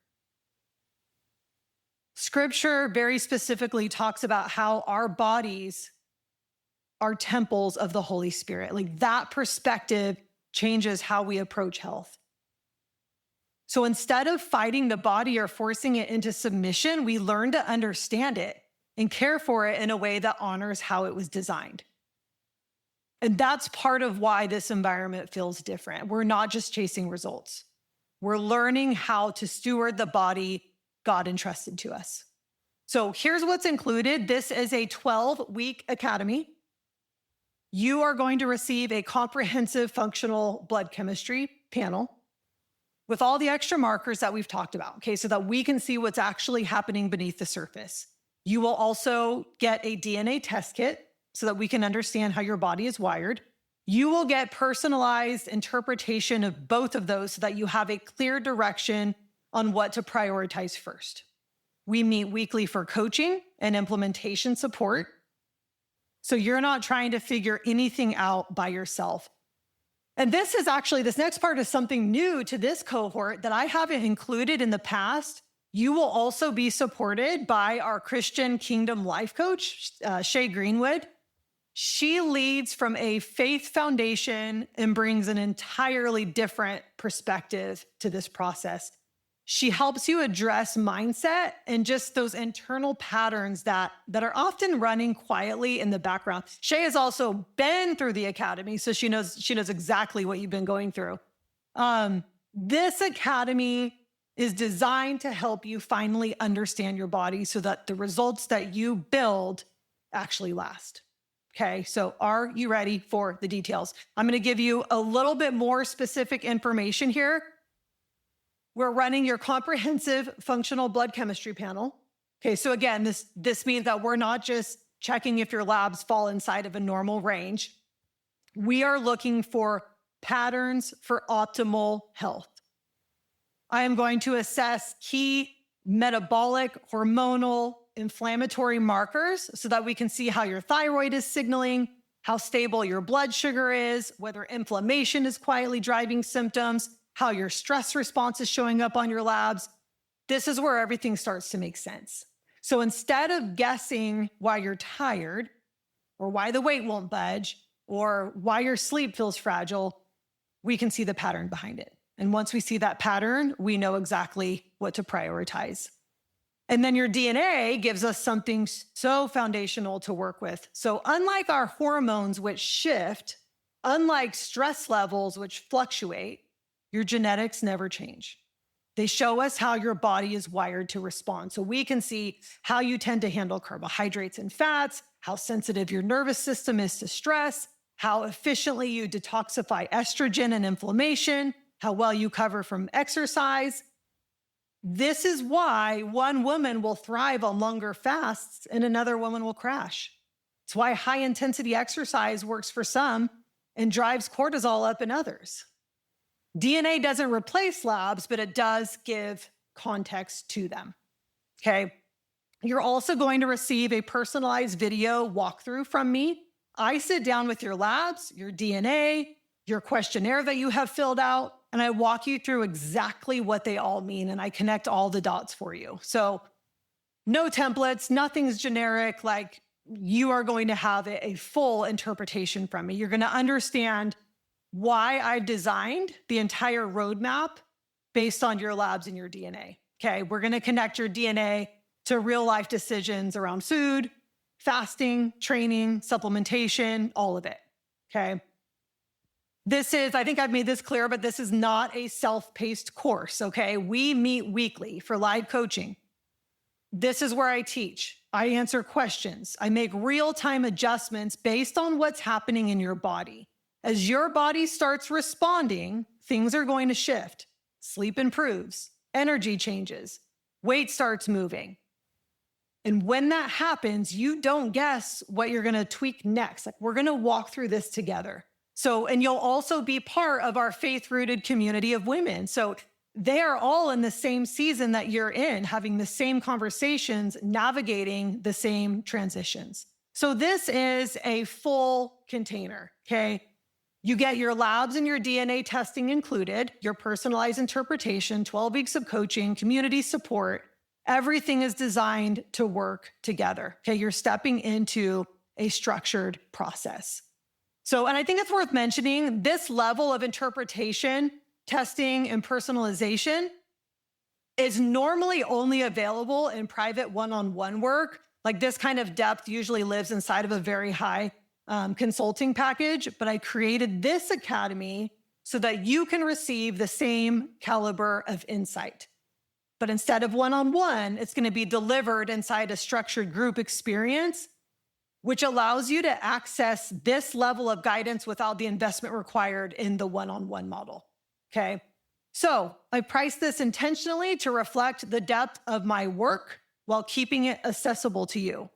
Scripture very specifically talks about how our bodies are temples of the Holy Spirit. Like that perspective changes how we approach health. So instead of fighting the body or forcing it into submission, we learn to understand it and care for it in a way that honors how it was designed. And that's part of why this environment feels different. We're not just chasing results. We're learning how to steward the body God entrusted to us. So here's what's included. This is a 12-week academy. You are going to receive a comprehensive functional blood chemistry panel with all the extra markers that we've talked about, okay, so that we can see what's actually happening beneath the surface. You will also get a DNA test kit so that we can understand how your body is wired. You will get personalized interpretation of both of those so that you have a clear direction on what to prioritize first. We meet weekly for coaching and implementation support. So you're not trying to figure anything out by yourself. And this next part is something new to this cohort that I haven't included in the past. You will also be supported by our Christian Kingdom life coach, Shay Greenwood. She leads from a faith foundation and brings an entirely different perspective to this process. She helps you address mindset and just those internal patterns that are often running quietly in the background. Shay has also been through the academy, so she knows exactly what you've been going through. This academy is designed to help you finally understand your body so that the results that you build actually last. Okay, so are you ready for the details? I'm going to give you a little bit more specific information here. We're running your comprehensive functional blood chemistry panel. Okay, so again, this means that we're not just checking if your labs fall inside of a normal range. We are looking for patterns for optimal health. I am going to assess key metabolic, hormonal, inflammatory markers so that we can see how your thyroid is signaling, how stable your blood sugar is, whether inflammation is quietly driving symptoms, how your stress response is showing up on your labs. This is where everything starts to make sense. So instead of guessing why you're tired or why the weight won't budge or why your sleep feels fragile, we can see the pattern behind it. And once we see that pattern, we know exactly what to prioritize. And then your DNA gives us something so foundational to work with. So unlike our hormones, which shift, unlike stress levels, which fluctuate, your genetics never change. They show us how your body is wired to respond. So we can see how you tend to handle carbohydrates and fats, how sensitive your nervous system is to stress, how efficiently you detoxify estrogen and inflammation, how well you cover from exercise. This is why one woman will thrive on longer fasts and another woman will crash. It's why high intensity exercise works for some and drives cortisol up in others. DNA doesn't replace labs, but it does give context to them. Okay. You're also going to receive a personalized video walkthrough from me. I sit down with your labs, your DNA, your questionnaire that you have filled out, and I walk you through exactly what they all mean, and I connect all the dots for you. So no templates, nothing's generic. Like, you are going to have a full interpretation from me. You're going to understand why I designed the entire roadmap based on your labs and your DNA. Okay, we're going to connect your DNA to real life decisions around food, fasting, training, supplementation, all of it. Okay. This is, I think I've made this clear, but this is not a self-paced course. Okay. We meet weekly for live coaching. This is where I teach. I answer questions. I make real-time adjustments based on what's happening in your body. As your body starts responding, things are going to shift. Sleep improves, energy changes, weight starts moving. And when that happens, you don't guess what you're going to tweak next. Like, we're going to walk through this together. So, and you'll also be part of our faith-rooted community of women. So they are all in the same season that you're in, having the same conversations, navigating the same transitions. So this is a full container, okay? You get your labs and your DNA testing included, your personalized interpretation, 12 weeks of coaching, community support. Everything is designed to work together, okay? You're stepping into a structured process. So, and I think it's worth mentioning, this level of interpretation, testing, and personalization is normally only available in private one-on-one work. Like, this kind of depth usually lives inside of a very high consulting package, but I created this academy so that you can receive the same caliber of insight. But instead of one-on-one, it's going to be delivered inside a structured group experience, which allows you to access this level of guidance without the investment required in the one-on-one model. Okay. So I priced this intentionally to reflect the depth of my work while keeping it accessible to you.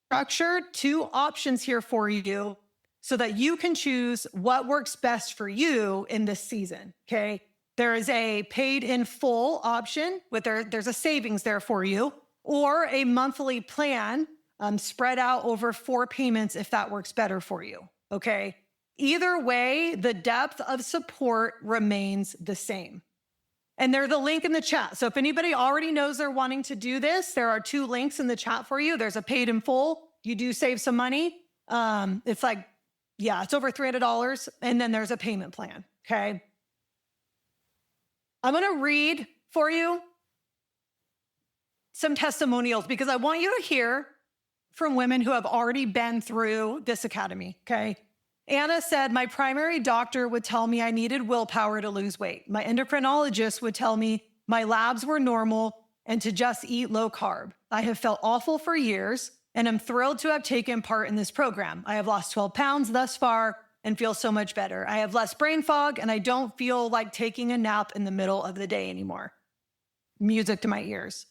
Structured 2 options here for you so that you can choose what works best for you in this season. Okay. There is a paid in full option with there's a savings there for you, or a monthly plan spread out over 4 payments if that works better for you. Okay. Either way, the depth of support remains the same. And there's the link in the chat. So if anybody already knows they're wanting to do this, there are 2 links in the chat for you. There's a paid in full. You do save some money. It's like, yeah, it's over $300. And then there's a payment plan. Okay. I'm going to read for you some testimonials because I want you to hear from women who have already been through this academy. Okay. Anna said, my primary doctor would tell me I needed willpower to lose weight. My endocrinologist would tell me my labs were normal and to just eat low carb. I have felt awful for years and I'm thrilled to have taken part in this program. I have lost 12 pounds thus far and feel so much better. I have less brain fog and I don't feel like taking a nap in the middle of the day anymore. Music to my ears.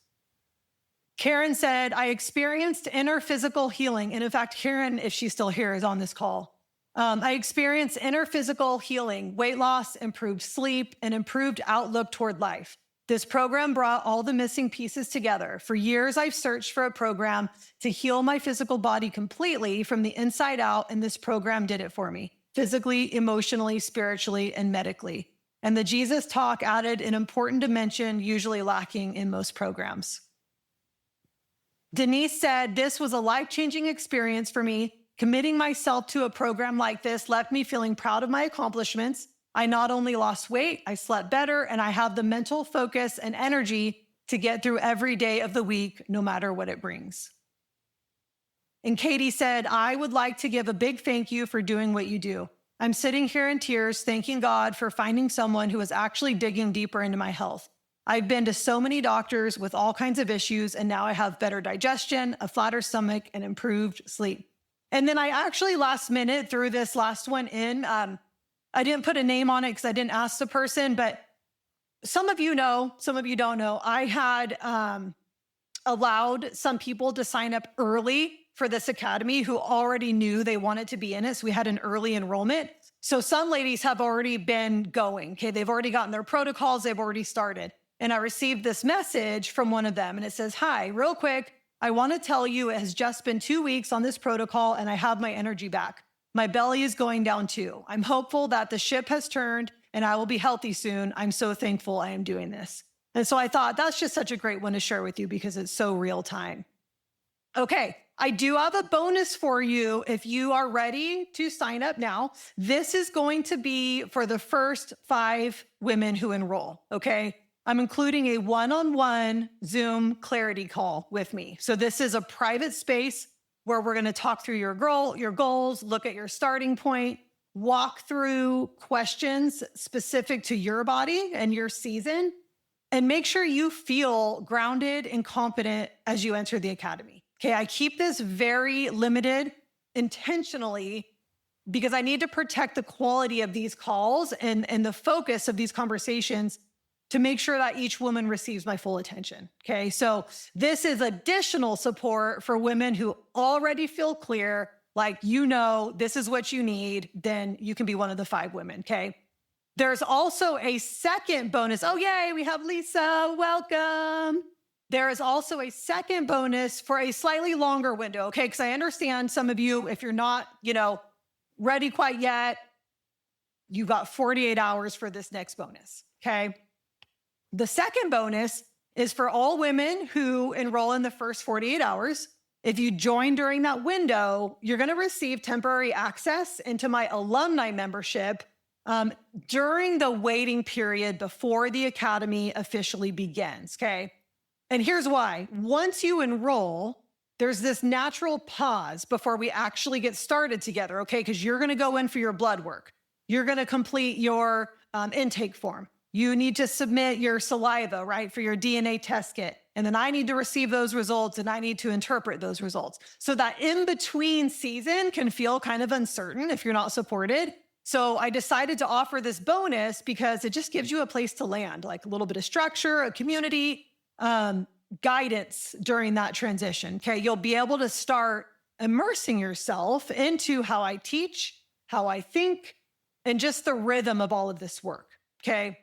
Karen said, I experienced inner physical healing. And in fact, Karen, if she's still here, is on this call. I experienced inner physical healing, weight loss, improved sleep, and improved outlook toward life. This program brought all the missing pieces together. For years, I've searched for a program to heal my physical body completely from the inside out, and this program did it for me, physically, emotionally, spiritually, and medically. And the Jesus talk added an important dimension usually lacking in most programs. Denise said, this was a life-changing experience for me. Committing myself to a program like this left me feeling proud of my accomplishments. I not only lost weight, I slept better, and I have the mental focus and energy to get through every day of the week, no matter what it brings. And Katie said, I would like to give a big thank you for doing what you do. I'm sitting here in tears, thanking God for finding someone who is actually digging deeper into my health. I've been to so many doctors with all kinds of issues, and now I have better digestion, a flatter stomach, and improved sleep. And then I actually last minute threw this last one in. I didn't put a name on it because I didn't ask the person, but some of you know, some of you don't know. I had allowed some people to sign up early for this academy who already knew they wanted to be in it. So we had an early enrollment. So some ladies have already been going. Okay, they've already gotten their protocols. They've already started. And I received this message from one of them, and it says, hi, real quick, I want to tell you it has just been 2 weeks on this protocol and I have my energy back. My belly is going down too. I'm hopeful that the ship has turned and I will be healthy soon. I'm so thankful I am doing this. And so I thought that's just such a great one to share with you because it's so real time. Okay, I do have a bonus for you if you are ready to sign up now. This is going to be for the first 5 women who enroll, okay? I'm including a one-on-one Zoom clarity call with me. So this is a private space where we're going to talk through your goals, look at your starting point, walk through questions specific to your body and your season, and make sure you feel grounded and confident as you enter the academy. Okay, I keep this very limited intentionally because I need to protect the quality of these calls and the focus of these conversations to make sure that each woman receives my full attention. Okay, so this is additional support for women who already feel clear, like, you know, this is what you need, then you can be one of the 5 women, okay? There's also a second bonus. Oh, yay, we have Lisa, welcome. There is also a second bonus for a slightly longer window, okay? Because I understand some of you, if you're not, ready quite yet, you've got 48 hours for this next bonus, okay? The second bonus is for all women who enroll in the first 48 hours. If you join during that window, you're going to receive temporary access into my alumni membership during the waiting period before the academy officially begins, okay? And here's why. Once you enroll, there's this natural pause before we actually get started together, okay? Because you're going to go in for your blood work. You're going to complete your intake form. You need to submit your saliva, right, for your DNA test kit. And then I need to receive those results and I need to interpret those results. So that in-between season can feel kind of uncertain if you're not supported. So I decided to offer this bonus because it just gives you a place to land, like a little bit of structure, a community, guidance during that transition. Okay, you'll be able to start immersing yourself into how I teach, how I think, and just the rhythm of all of this work. Okay.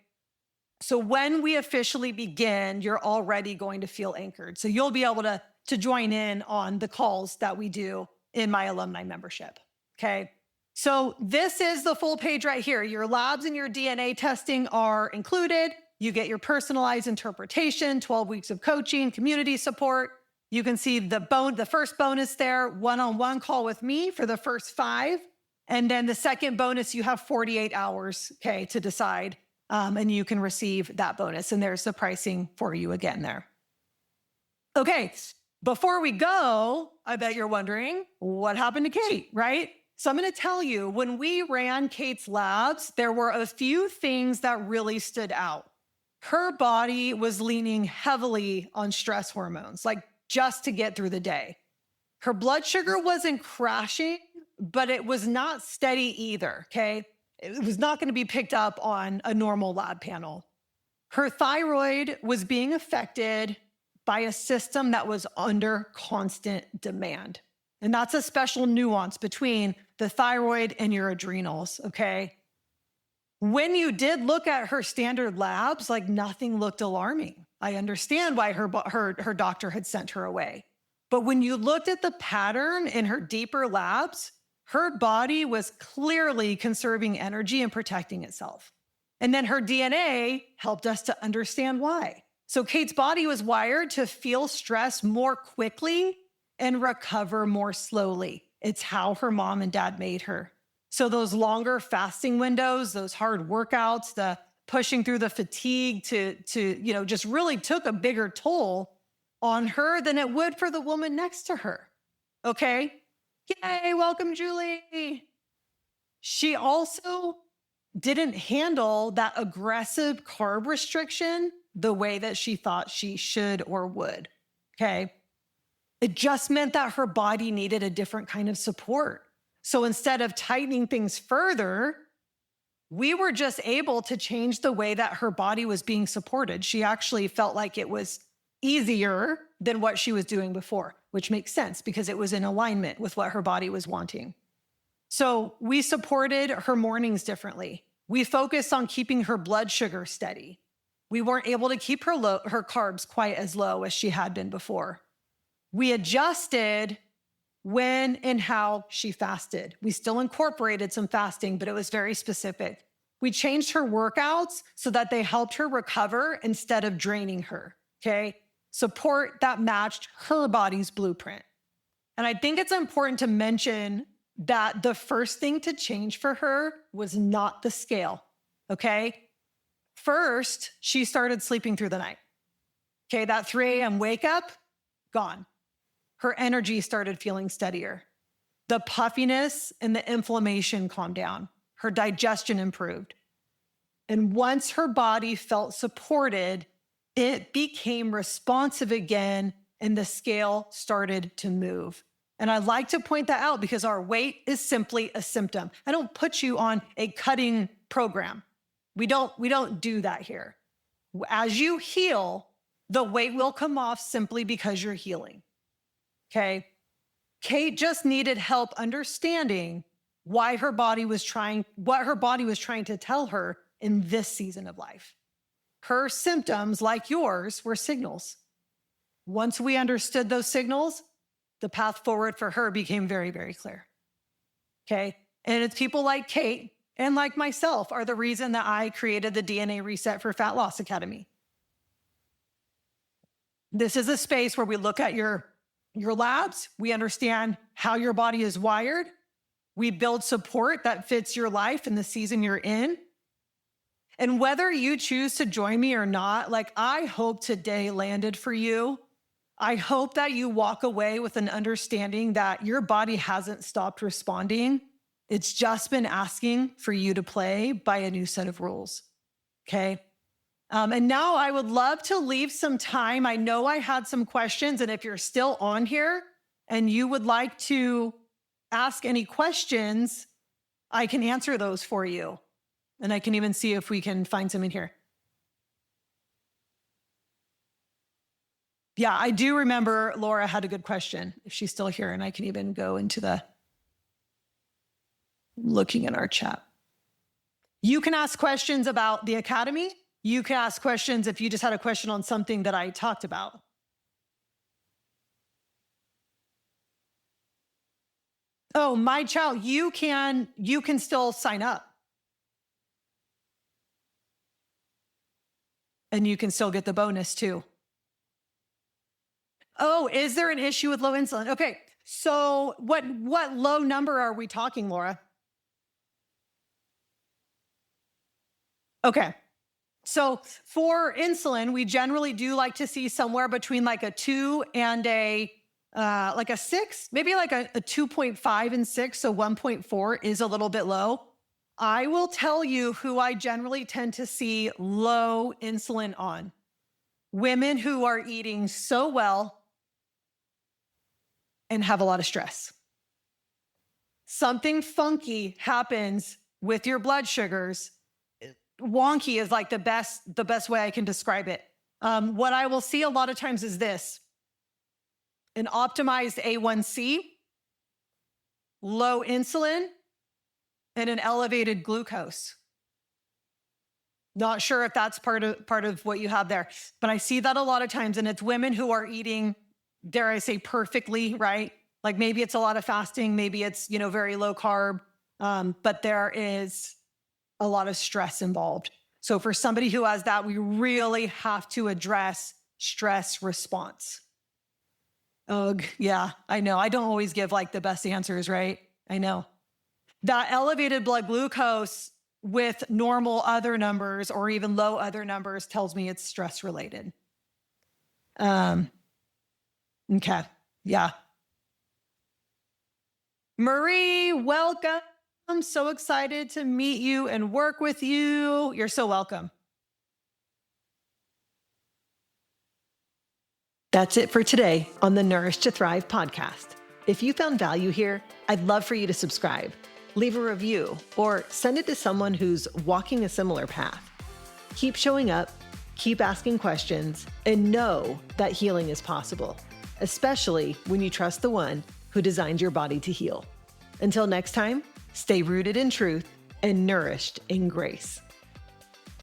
So when we officially begin, you're already going to feel anchored. So you'll be able to join in on the calls that we do in my alumni membership. Okay. So this is the full page right here. Your labs and your DNA testing are included. You get your personalized interpretation, 12 weeks of coaching, community support. You can see the first bonus there, one-on-one call with me for the first 5. And then the second bonus, you have 48 hours, okay, to decide. And you can receive that bonus. And there's the pricing for you again there. Okay, before we go, I bet you're wondering, what happened to Kate, right? So I'm going to tell you, when we ran Kate's labs, there were a few things that really stood out. Her body was leaning heavily on stress hormones, like just to get through the day. Her blood sugar wasn't crashing, but it was not steady either, okay? It was not going to be picked up on a normal lab panel. Her thyroid was being affected by a system that was under constant demand. And that's a special nuance between the thyroid and your adrenals, okay? When you did look at her standard labs, like nothing looked alarming. I understand why her doctor had sent her away. But when you looked at the pattern in her deeper labs, her body was clearly conserving energy and protecting itself. And then her DNA helped us to understand why. So Kate's body was wired to feel stress more quickly and recover more slowly. It's how her mom and dad made her. So those longer fasting windows, those hard workouts, the pushing through the fatigue to just really took a bigger toll on her than it would for the woman next to her. Okay? Yay, welcome, Julie. She also didn't handle that aggressive carb restriction the way that she thought she should or would. Okay? It just meant that her body needed a different kind of support. So instead of tightening things further, we were just able to change the way that her body was being supported. She actually felt like it was easier than what she was doing before, which makes sense because it was in alignment with what her body was wanting. So we supported her mornings differently. We focused on keeping her blood sugar steady. We weren't able to keep her carbs quite as low as she had been before. We adjusted when and how she fasted. We still incorporated some fasting, but it was very specific. We changed her workouts so that they helped her recover instead of draining her, okay? Support that matched her body's blueprint. And I think it's important to mention that the first thing to change for her was not the scale, okay? First, she started sleeping through the night. Okay, that 3 a.m. wake up, gone. Her energy started feeling steadier. The puffiness and the inflammation calmed down. Her digestion improved. And once her body felt supported, it became responsive again and the scale started to move. And I like to point that out because our weight is simply a symptom. I don't put you on a cutting program. We don't do that here. As you heal, the weight will come off simply because you're healing. Okay. Kate just needed help understanding what her body was trying to tell her in this season of life. Her symptoms, like yours, were signals. Once we understood those signals, the path forward for her became very, very clear. Okay. And it's people like Kate and like myself are the reason that I created the DNA Reset for Fat Loss Academy. This is a space where we look at your labs, we understand how your body is wired, we build support that fits your life and the season you're in. And whether you choose to join me or not, like I hope today landed for you. I hope that you walk away with an understanding that your body hasn't stopped responding. It's just been asking for you to play by a new set of rules. Okay. And now I would love to leave some time. I know I had some questions, and if you're still on here and you would like to ask any questions, I can answer those for you. And I can even see if we can find some in here. Yeah, I do remember Laura had a good question, if she's still here, and I can even go into looking in our chat. You can ask questions about the academy. You can ask questions if you just had a question on something that I talked about. Oh, my child, you can still sign up. And you can still get the bonus too. Oh, is there an issue with low insulin? Okay, so what low number are we talking, Laura? Okay. So for insulin, we generally do like to see somewhere between like a 2 and like a 6, maybe like a 2.5 and 6. So 1.4 is a little bit low. I will tell you who I generally tend to see low insulin on. Women who are eating so well and have a lot of stress. Something funky happens with your blood sugars. Wonky is like the best way I can describe it. What I will see a lot of times is this: an optimized A1C low insulin, and an elevated glucose. Not sure if that's part of what you have there, but I see that a lot of times, and it's women who are eating, dare I say, perfectly, right? Like maybe it's a lot of fasting, maybe it's, very low carb, but there is a lot of stress involved. So for somebody who has that, we really have to address stress response. Ugh, yeah, I know. I don't always give like the best answers, right? I know. That elevated blood glucose with normal other numbers or even low other numbers tells me it's stress related. Okay. Yeah. Marie, welcome. I'm so excited to meet you and work with you. You're so welcome. That's it for today on the Nourish to Thrive podcast. If you found value here, I'd love for you to subscribe, leave a review, or send it to someone who's walking a similar path. Keep showing up, keep asking questions, and know that healing is possible, especially when you trust the one who designed your body to heal. Until next time, stay rooted in truth and nourished in grace.